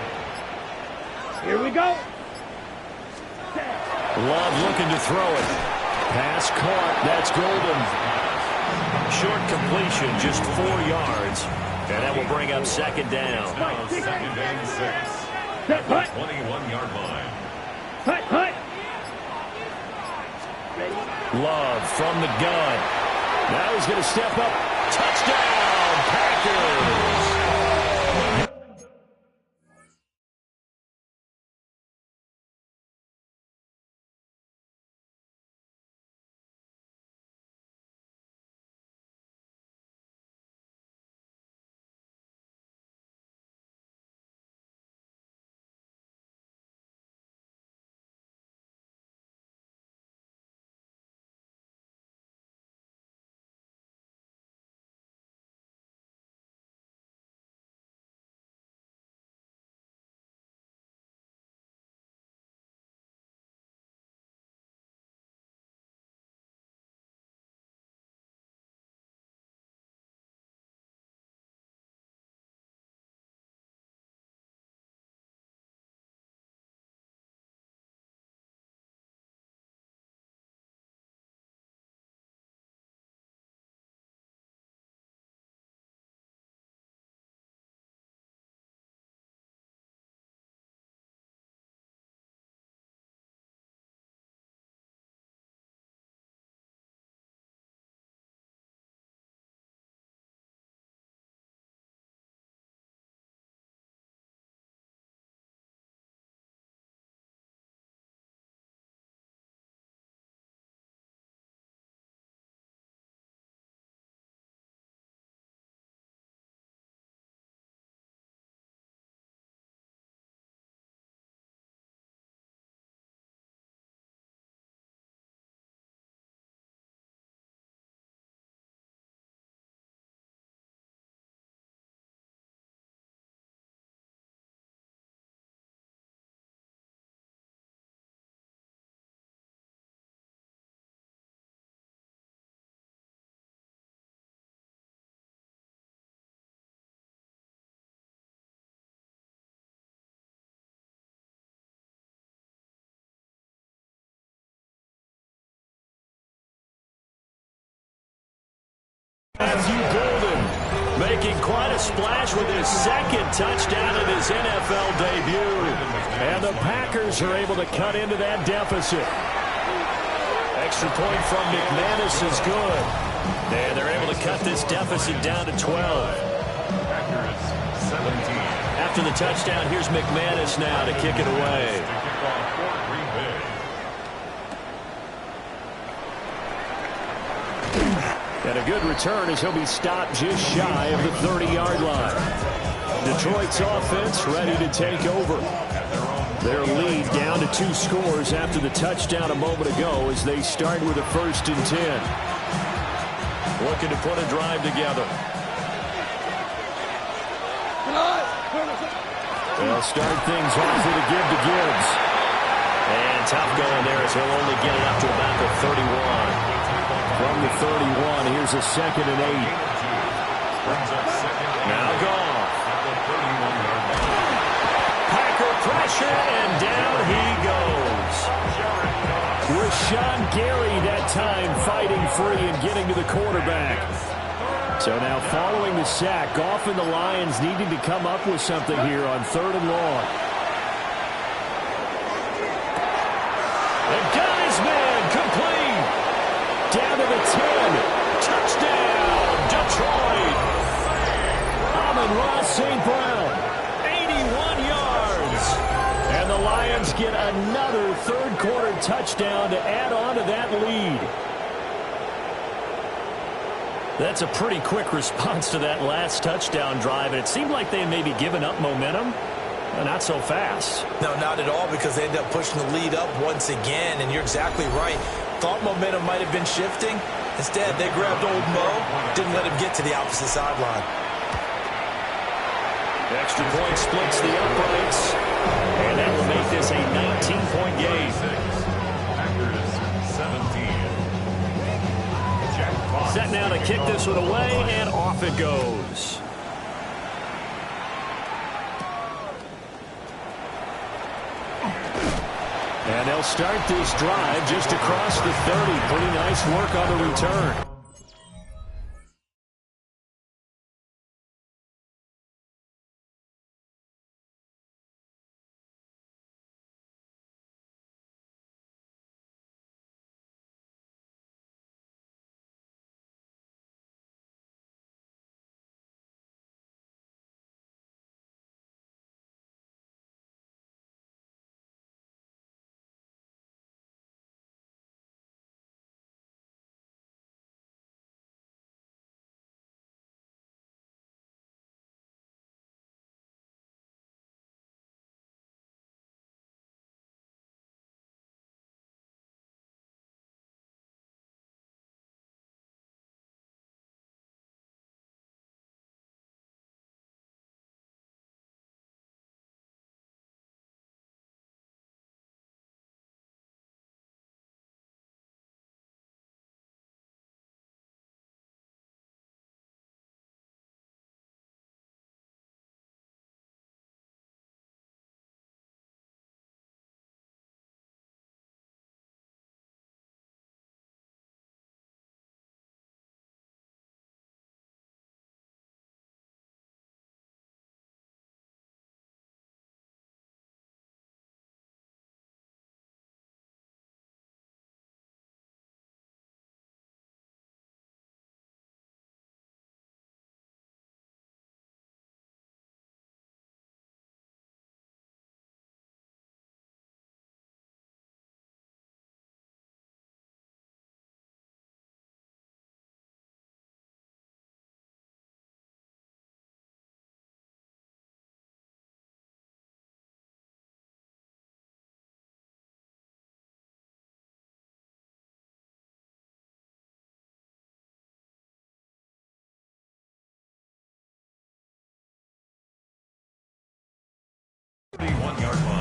Here we go. Love looking to throw it. Pass caught. That's Golden. Short completion, just 4 yards. And that will bring up 2nd down. Now 2nd and 6. At the 21-yard line. Hut. Love from the gun. Now he's going to step up. Touchdown, Packers! Matthew Golden making quite a splash with his 2nd touchdown in his NFL debut. And the Packers are able to cut into that deficit. Extra point from McManus is good. And they're able to cut this deficit down to 12. Packers 17. After the touchdown, here's McManus now to kick it away. And a good return as he'll be stopped just shy of the 30-yard line. Detroit's offense ready to take over. Their lead down to 2 scores after the touchdown a moment ago as they start with a 1st and 10. Looking to put a drive together. They'll start things off with a give to Gibbs. And tough going there as he'll only get it up to about the 31. From the 31, here's a 2nd and 8. Now gone. Packer pressure, and down he goes. Rashawn Gary that time fighting free and getting to the quarterback. So now following the sack, often the Lions needing to come up with something here on 3rd and long. And got his man complete. the 10. Touchdown, Detroit. Amon-Ra St. Brown, 81 yards. And the Lions get another third-quarter touchdown to add on to that lead. That's a pretty quick response to that last touchdown drive, and it seemed like they had maybe given up momentum. Not so fast. No, not at all, because they ended up pushing the lead up once again, and you're exactly right. Thought momentum might have been shifting. Instead, they grabbed old Mo, didn't let him get to the opposite sideline. Extra point splits the uprights, and that will make this a 19-point game. Packers 17. Set now to kick this one away, and off it goes. And they'll start this drive just across the 30. Pretty nice work on the return.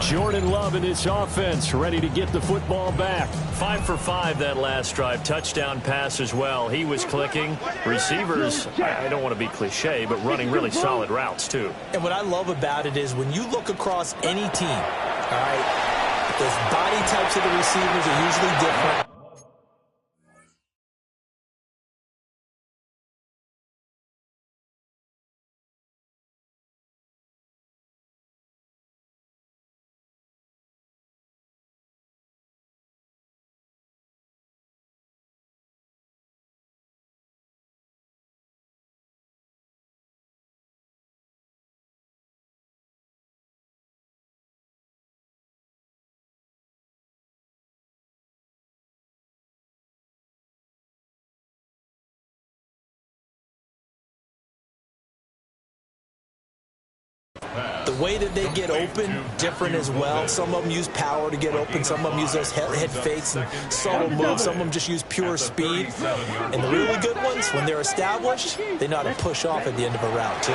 Jordan Love in this offense, ready to get the football back. 5 for 5 that last drive. Touchdown pass as well. He was clicking. Receivers, I don't want to be cliche, but running really solid routes too. And what I love about it is when you look across any team, all right, those body types of the receivers are usually different. The way that they get open, different as well. Some of them use power to get open. Some of them use those head fakes and subtle moves. Some of them just use pure speed. And the really good ones, when they're established, they know how to push off at the end of a route, too.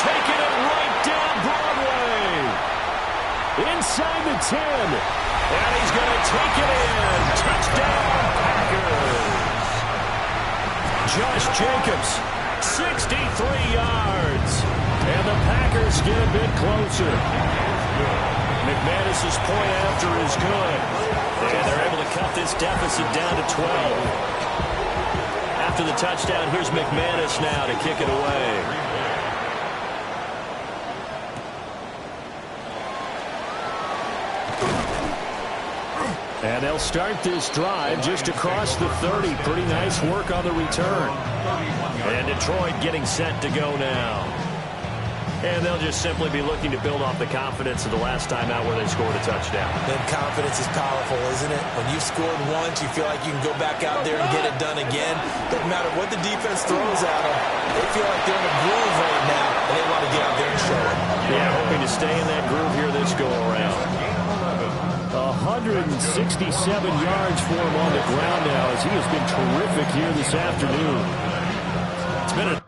Taking it right down Broadway. Inside the 10. And he's going to take it in. Touchdown, Packers. Josh Jacobs, 63 yards. And the Packers get a bit closer. McManus's point after is good. And they're able to cut this deficit down to 12. After the touchdown, here's McManus now to kick it away. And they'll start this drive just across the 30. Pretty nice work on the return. And Detroit getting set to go now. And they'll just simply be looking to build off the confidence of the last time out where they scored a touchdown. Then confidence is powerful, isn't it? When you've scored once, you feel like you can go back out there and get it done again. Doesn't matter what the defense throws at them. They feel like they're in a groove right now, and they want to get out there and show it. Yeah, hoping to stay in that groove here this go-around. 167 yards for him on the ground now as he has been terrific here this afternoon. It's been a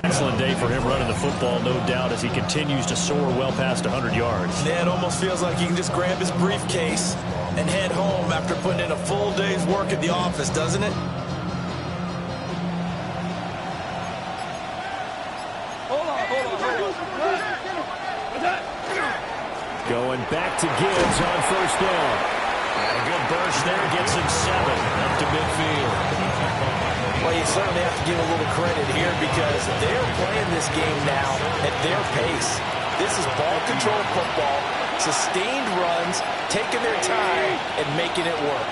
excellent day for him running the football, no doubt, as he continues to soar well past 100 yards. Yeah, it almost feels like he can just grab his briefcase and head home after putting in a full day's work at the office, doesn't it? Going back to Gibbs on first down. And a good burst there gets him 7 up to midfield. Well, you certainly have to give a little credit here because they're playing this game now at their pace. This is ball control football, sustained runs, taking their time, and making it work.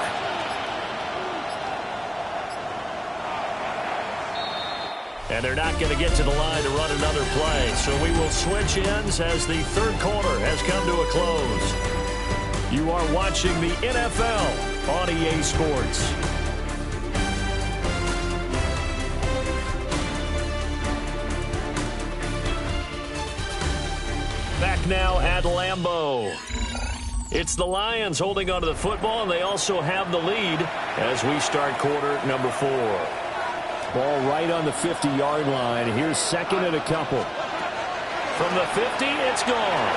And they're not going to get to the line to run another play. So we will switch ends as the third quarter has come to a close. You are watching the NFL on EA Sports. Back now at Lambeau. It's the Lions holding onto the football, and they also have the lead as we start quarter number 4. Ball right on the 50-yard line. Here's second and a couple. From the 50, it's gone.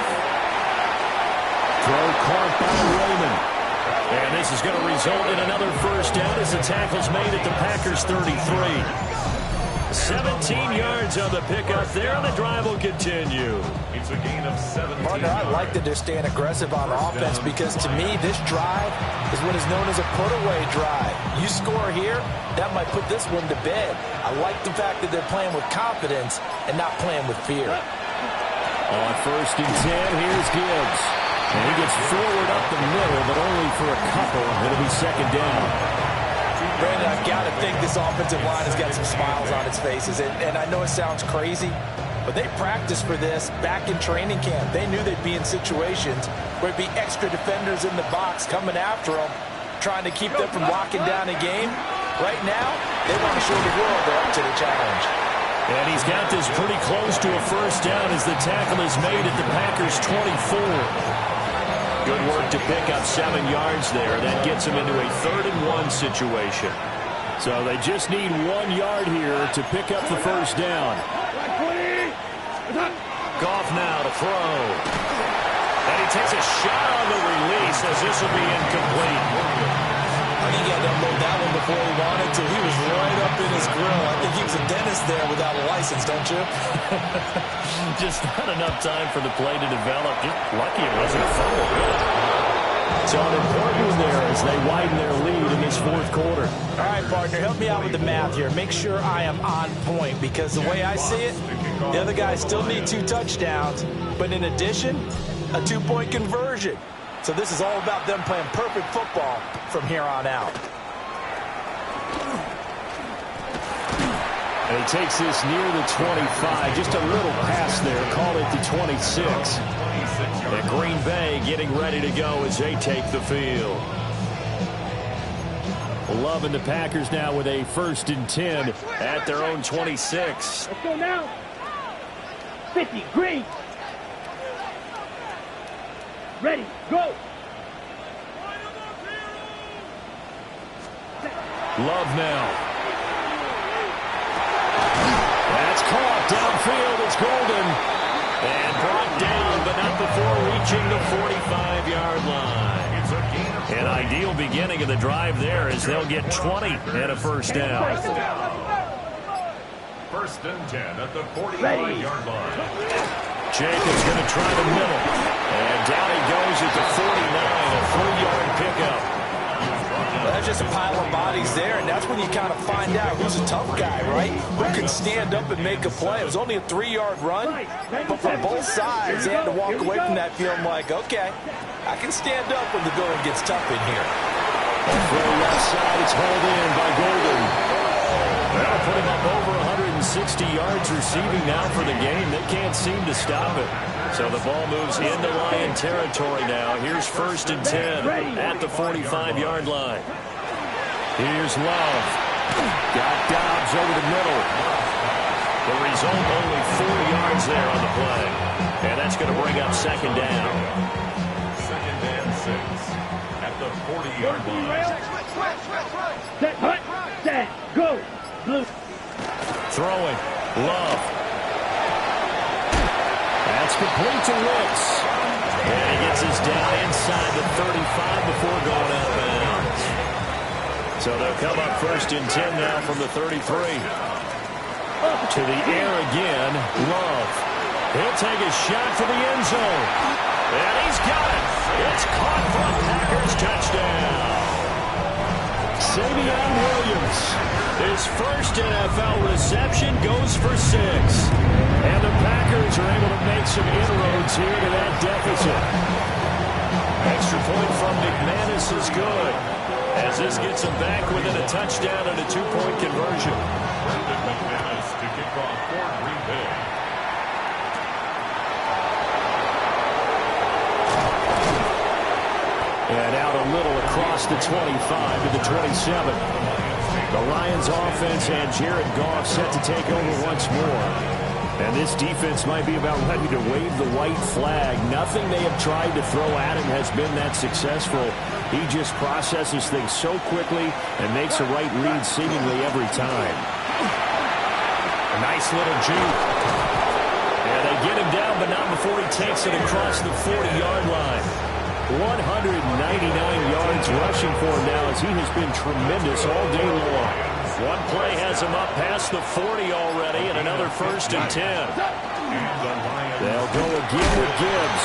Throw caught by Raymond. And this is going to result in another first down as the tackle's made at the Packers' 33. 17 yards on the pickup there, and the drive will continue. It's a gain of 17. Partner, I like that they're staying aggressive on offense because, to me, this drive is what is known as a put-away drive. You score here, that might put this one to bed. I like the fact that they're playing with confidence and not playing with fear. On first and 10, here's Gibbs. And he gets forward up the middle, but only for a couple. It'll be second down. Brandon, I've got to think this offensive line has got some smiles on its faces. And I know it sounds crazy, but they practiced for this back in training camp. They knew they'd be in situations where it'd be extra defenders in the box coming after them, trying to keep them from locking down a game. Right now, they want to show the world they're up to the challenge. And he's got this pretty close to a first down as the tackle is made at the Packers' 24. Good work to pick up 7 yards there. That gets him into a 3rd and 1 situation. So they just need 1 yard here to pick up the first down. Goff now to throw. And he takes a shot on the release as this will be incomplete. I think he had to unload that one before he wanted to. He was right up in his grill. I think he was a dentist there without a license, don't you? Just not enough time for the play to develop. Just lucky it wasn't a fumble, really. So an important one there as they widen their lead in this fourth quarter. All right, partner, help me out with the math here. Make sure I am on point because the way I see it, the other guys still need 2 touchdowns, but in addition, a 2-point conversion. So this is all about them playing perfect football from here on out. And he takes this near the 25. Just a little pass there. Call it the 26. And Green Bay getting ready to go as they take the field. Love and the Packers now with a 1st and 10 at their own 26. Let's go now. 50, green. Ready, go. Love now. That's caught downfield. It's Golden. And brought down, but not before reaching the 45-yard line. An ideal beginning of the drive there as they'll get 20 and a first down. 1st and 10 at the 45-yard line. Jacobs going to try the middle. And down he goes at the 49, a 3-yard pickup. That's just a pile of bodies there, and that's when you kind of find out who's a tough guy, right? Who can stand up and make a play. It was only a 3-yard run, but for both sides, they had to walk away from that feeling like, okay, I can stand up when the going gets tough in here. Throw left side, it's hauled in by Golden. That'll put him up over 160 yards receiving now for the game. They can't seem to stop it. So the ball moves into Lion territory now. Here's 1st and 10 at the 45-yard line. Here's Love. Got Dobbs over the middle. The result, only 4 yards there on the play. And that's going to bring up 2nd down. 2nd and 6 at the 40-yard line. Set, hut, set, go. Blue. Throwing. Love. That's complete to Wicks. And he gets us down inside the 35 before going out of bounds. So they'll come up 1st and 10 now from the 33. To the air again. Love. He'll take a shot for the end zone. And he's got it. It's caught for a Packers touchdown. Savion Williams. His first NFL reception goes for 6. And the Packers are able to make some inroads here to that deficit. Extra point from McManus is good, as this gets them back within a touchdown and a 2-point conversion. Brendan McManus to kick off for Green Bay. And out a little across the 25 to the 27. The Lions offense and Jared Goff set to take over once more. And this defense might be about ready to wave the white flag. Nothing they have tried to throw at him has been that successful. He just processes things so quickly and makes a right read seemingly every time. A nice little juke. Yeah, they get him down, but not before he takes it across the 40-yard line. 199 yards rushing for him now, as he has been tremendous all day long. One play has him up past the 40 already, and another 1st and 10. They'll go again with Gibbs.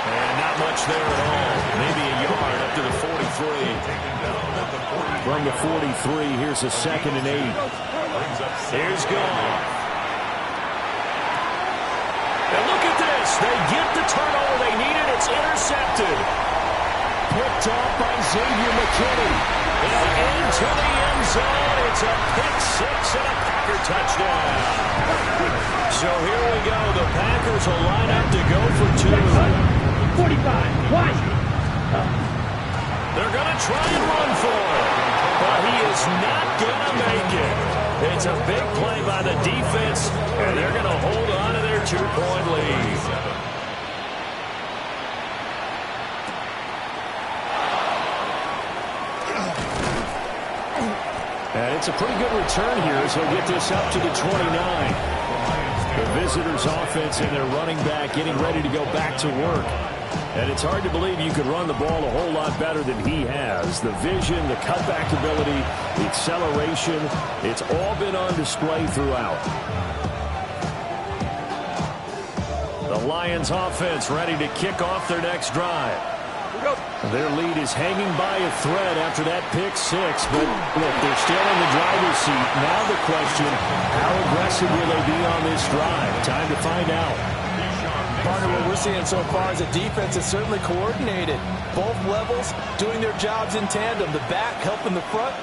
And not much there at all. Maybe a yard up to the 43. From the 43, here's a 2nd and 8. Here's Goff. And look at this. They get the turnover they needed. It's intercepted. Picked off by Xavier McKinney. And into the end zone. It's a pick 6 and a Packer touchdown. So here we go. The Packers will line up to go for 2. 45. Watch. They're going to try and run for it. But he is not going to make it. It's a big play by the defense, and they're going to hold on to their 2-point lead. And it's a pretty good return here as he'll get this up to the 29. The visitors' offense and their running back getting ready to go back to work. And it's hard to believe you could run the ball a whole lot better than he has. The vision, the cutback ability, the acceleration, it's all been on display throughout. The Lions offense ready to kick off their next drive. Their lead is hanging by a thread after that pick 6, but look, they're still in the driver's seat. Now the question, how aggressive will they be on this drive? Time to find out. Partner, what we're seeing so far is a defense that's certainly coordinated. Both levels doing their jobs in tandem. The back helping the front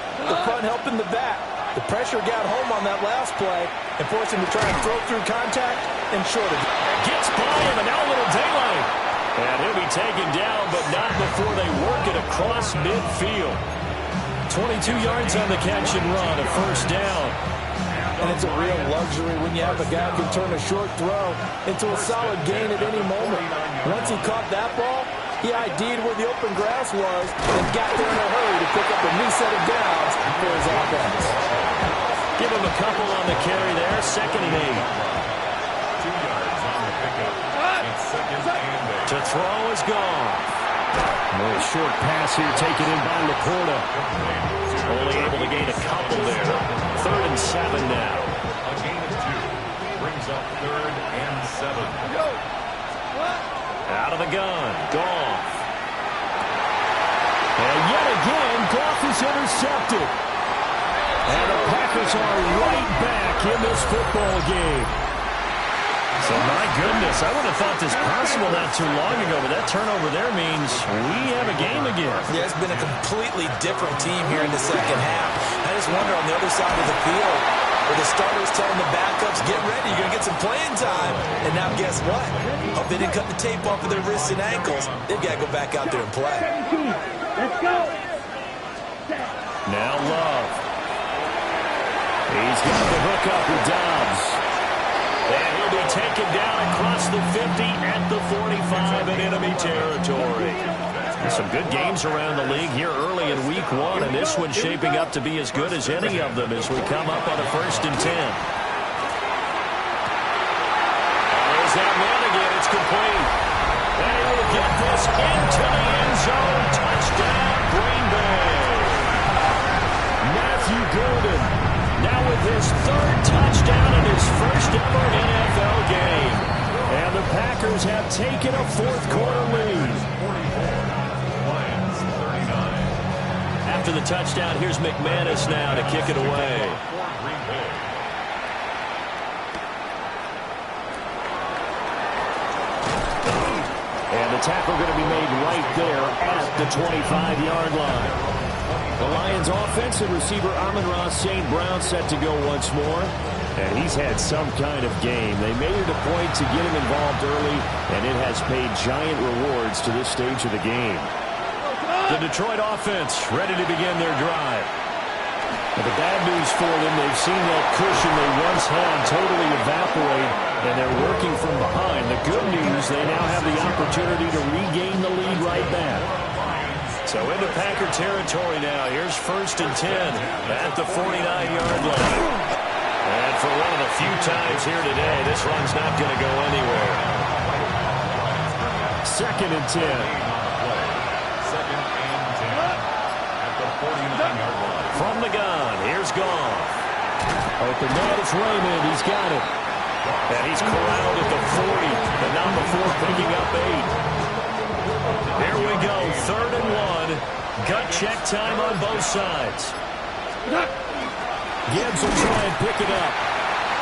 helping the back. The pressure got home on that last play and forced him to try and throw through contact and shorted. Gets by him, and now a little daylight. And he'll be taken down, but not before they work it across midfield. 22 yards on the catch and run, a 1st down. And it's a real luxury when you have a guy who can turn a short throw into a solid gain at any moment. Once he caught that ball, he ID'd where the open grass was and got there in a hurry to pick up a new set of downs for his offense. Give him a couple on the carry there, 2nd and 8. 2 yards on the pickup. It's 2nd and 8. To throw is gone. A short pass here taken in by Laporta. Only able to gain a couple there. 3rd and 7 now. A gain of 2 brings up 3rd and 7. Out of the gun, Goff. And yet again, Goff is intercepted. And the Packers are right back in this football game. So, my goodness, I would have thought this possible not too long ago, but that turnover there means we have a game again. Yeah, it's been a completely different team here in the second half. I just wonder on the other side of the field, where the starters telling the backups, get ready, you're going to get some playing time. And now guess what? Hope they didn't cut the tape off of their wrists and ankles. They've got to go back out there and play. Let's go. Now Love. He's got the hook up with Dobbs. And he'll be taken down across the 50 at the 45 in enemy territory. Some good games around the league here early in week one, and this one's shaping up to be as good as any of them as we come up on a 1st and 10. There's that man again. It's complete. And he will get this into the end zone. Touchdown, Green Bay. Matthew Golden. Now with his 3rd touchdown in his first ever NFL game. And the Packers have taken a 4th quarter lead. After the touchdown, here's McManus now to kick it away. And the tackle going to be made right there at the 25-yard line. The Lions offensive receiver Amon-Ra St. Brown set to go once more. And he's had some kind of game. They made it a point to get him involved early, and it has paid giant rewards to this stage of the game. The Detroit offense ready to begin their drive. But the bad news for them, they've seen that cushion they once had totally evaporate, and they're working from behind. The good news, they now have the opportunity to regain the lead right back. So into Packer territory now. Here's 1st and 10 at the 49-yard line. And for one of the few times here today, this run's not going to go anywhere. 2nd and 10. 2nd and 10 at the 49-yard line. From the gun, here's Goff. Open man, it's Raymond. He's got it. And he's corralled at the 40, but not before picking up 8. Here we go, 3rd and 1. Gut check time on both sides. Gibbs will try and pick it up.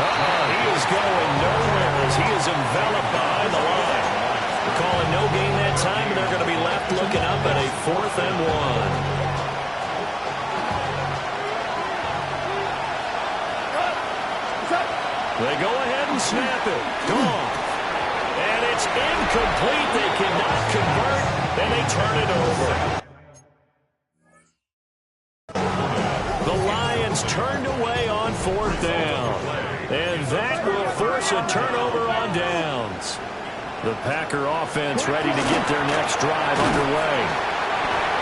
He is going nowhere as he is enveloped by the line. They're calling no gain that time, and they're going to be left looking up at a 4th and 1. They go ahead and snap it. Gone. And it's incomplete. They cannot convert, and they turn it over. The Lions turned away on 4th down. And that will force a turnover on downs. The Packer offense ready to get their next drive underway.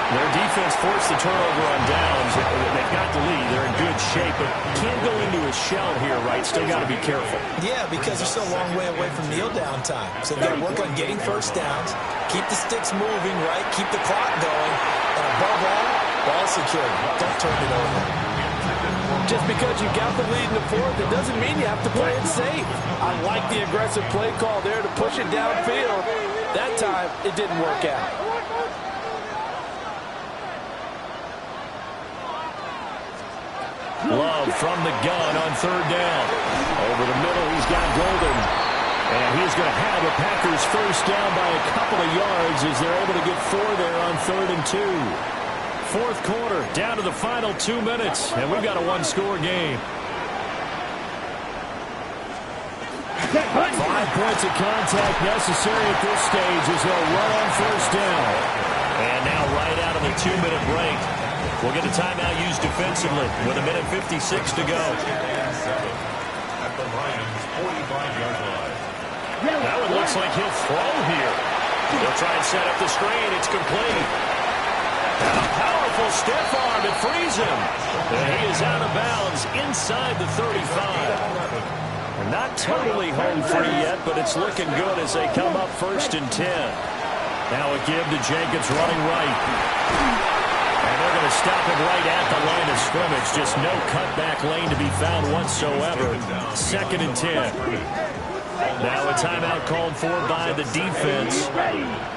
Their defense forced the turnover on downs. They've got the lead. They're in good shape, but can't go into a shell here, right? Still got to be careful. Yeah, because they're still a long way away from kneel down time. So they've got to work on getting 1st downs, keep the sticks moving, right? Keep the clock going. And above all, ball security. Don't turn it over. Just because you got the lead in the 4th, it doesn't mean you have to play it safe. I like the aggressive play call there to push it downfield. That time, it didn't work out. Love from the gun on 3rd down. Over the middle, he's got Golden. And he's going to have the Packers 1st down by a couple of yards as they're able to get 4 there on 3rd and 2. 4th quarter, down to the final 2 minutes, and we've got a 1-score game. 5 points of contact necessary at this stage as they'll run on 1st down. And now right out of the 2-minute break, we'll get a timeout used defensively with 1:56 to go. At the Lions' 45-yard line. Now it looks like he'll throw here. He'll try and set up the screen. It's complete. And a powerful stiff arm. It frees him. And he is out of bounds inside the 35. Not totally home free yet, but it's looking good as they come up 1st and 10. Now a give to Jenkins running right. And they're going to stop him right at the line of scrimmage. Just no cutback lane to be found whatsoever. 2nd and 10. Now a timeout called for by the defense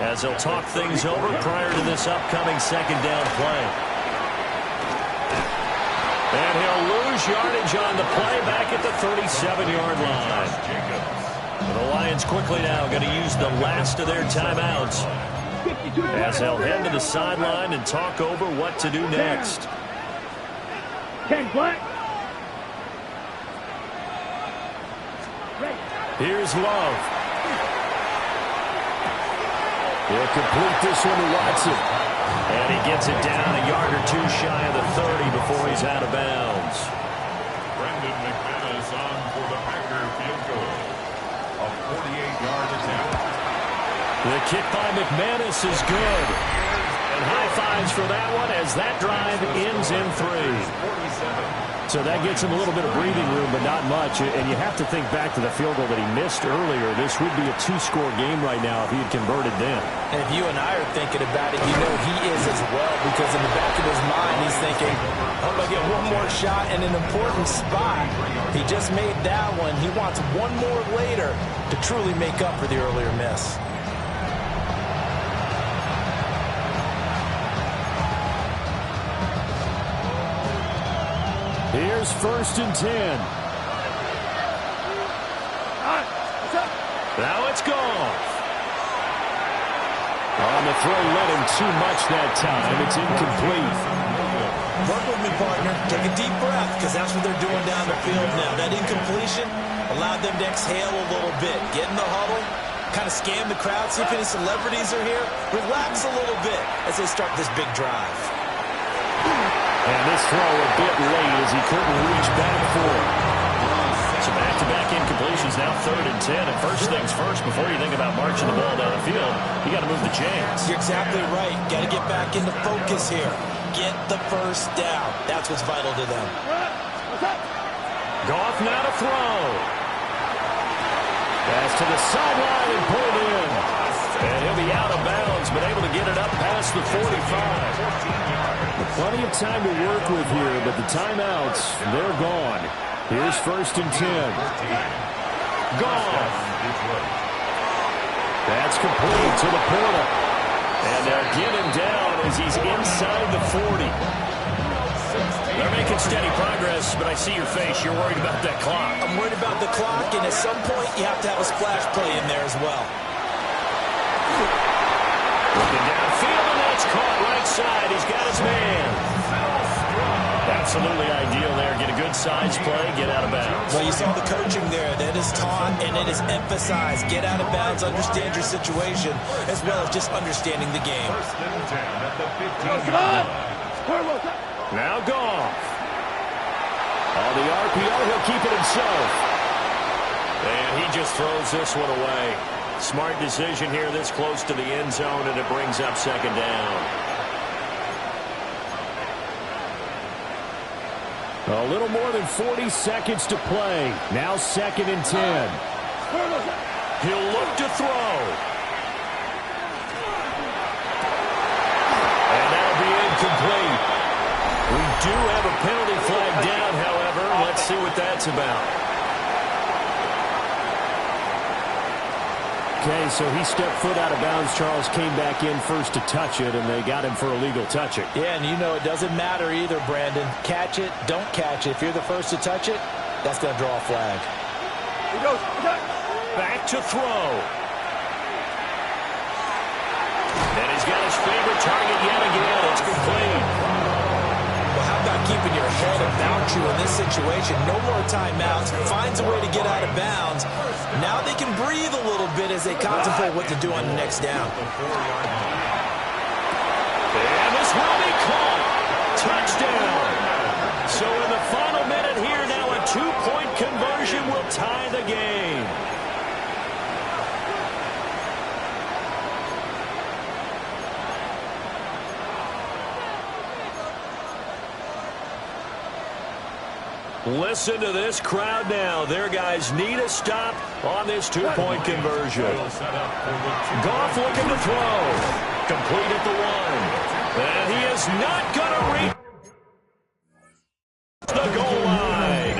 as they'll talk things over prior to this upcoming 2nd down play. And he'll lose yardage on the play back at the 37-yard line. The Lions quickly now going to use the last of their timeouts as they'll head to the sideline and talk over what to do next. 10 black. Here's Love. He'll complete this one to Watson. And he gets it down a yard or two shy of the 30 before he's out of bounds. Brendan McManus on for the Packer field goal. A 48-yard attempt. The kick by McManus is good. And high fives for that one as that drive ends in 3. So that gets him a little bit of breathing room, but not much. And you have to think back to the field goal that he missed earlier. This would be a 2-score game right now if he had converted then. And if you and I are thinking about it, you know he is as well, because in the back of his mind, he's thinking, I hope I get one more shot in an important spot. He just made that one. He wants one more later to truly make up for the earlier miss. Here's 1st and 10. Now it's gone. On the throw, led him too much that time. It's incomplete. Work with me, partner. Take a deep breath, because that's what they're doing down the field now. That incompletion allowed them to exhale a little bit. Get in the huddle, kind of scan the crowd, see if any celebrities are here. Relax a little bit as they start this big drive. And this throw a bit late as he couldn't reach back for it. So back-to-back incompletions, now 3rd and 10. And first things first, before you think about marching the ball down the field, you got to move the chains. You're exactly right. Got to get back into focus here. Get the first down. That's what's vital to them. Goff now to throw. Pass to the sideline and pulled in. And he'll be out of bounds, but able to get it up past the 45. Plenty of time to work with here, but the timeouts, they're gone. Here's 1st and 10. Gone. That's complete to the portal. And they'll get him down as he's inside the 40. They're making steady progress, but I see your face. You're worried about that clock. I'm worried about the clock, and at some point, you have to have a splash play in there as well. Looking downfield, and that's caught right side. He's got his man. Absolutely ideal there. Get a good size play, get out of bounds. Well, you saw the coaching there. That is taught and it is emphasized. Get out of bounds, understand your situation, as well as just understanding the game. 1st and 10 at the 15-yard line. Now Goff. On the RPO, he'll keep it himself. And he just throws this one away. Smart decision here this close to the end zone, and it brings up 2nd down. A little more than 40 seconds to play. Now 2nd and 10. He'll look to throw. And that'll be incomplete. We do have a penalty flag down, however. Let's see what that's about. Okay, so he stepped foot out of bounds. Charles came back in first to touch it, and they got him for a legal touching. Yeah, and you know it doesn't matter either, Brandon. Catch it, don't catch it. If you're the first to touch it, that's going to draw a flag. Back to throw. And he's got his favorite target yet again. It's complete. Well, how about keeping your head about you in this situation? No more timeouts. Finds a way to get out of bounds. Now they can breathe a little bit as they contemplate what to do on the next down. And this will be caught. Touchdown. So in the final minute here, now a 2-point conversion will tie the game. Listen to this crowd now. Their guys need a stop on this 2-point conversion. Goff looking to throw. Complete at the 1. And he is not going to reach the goal line.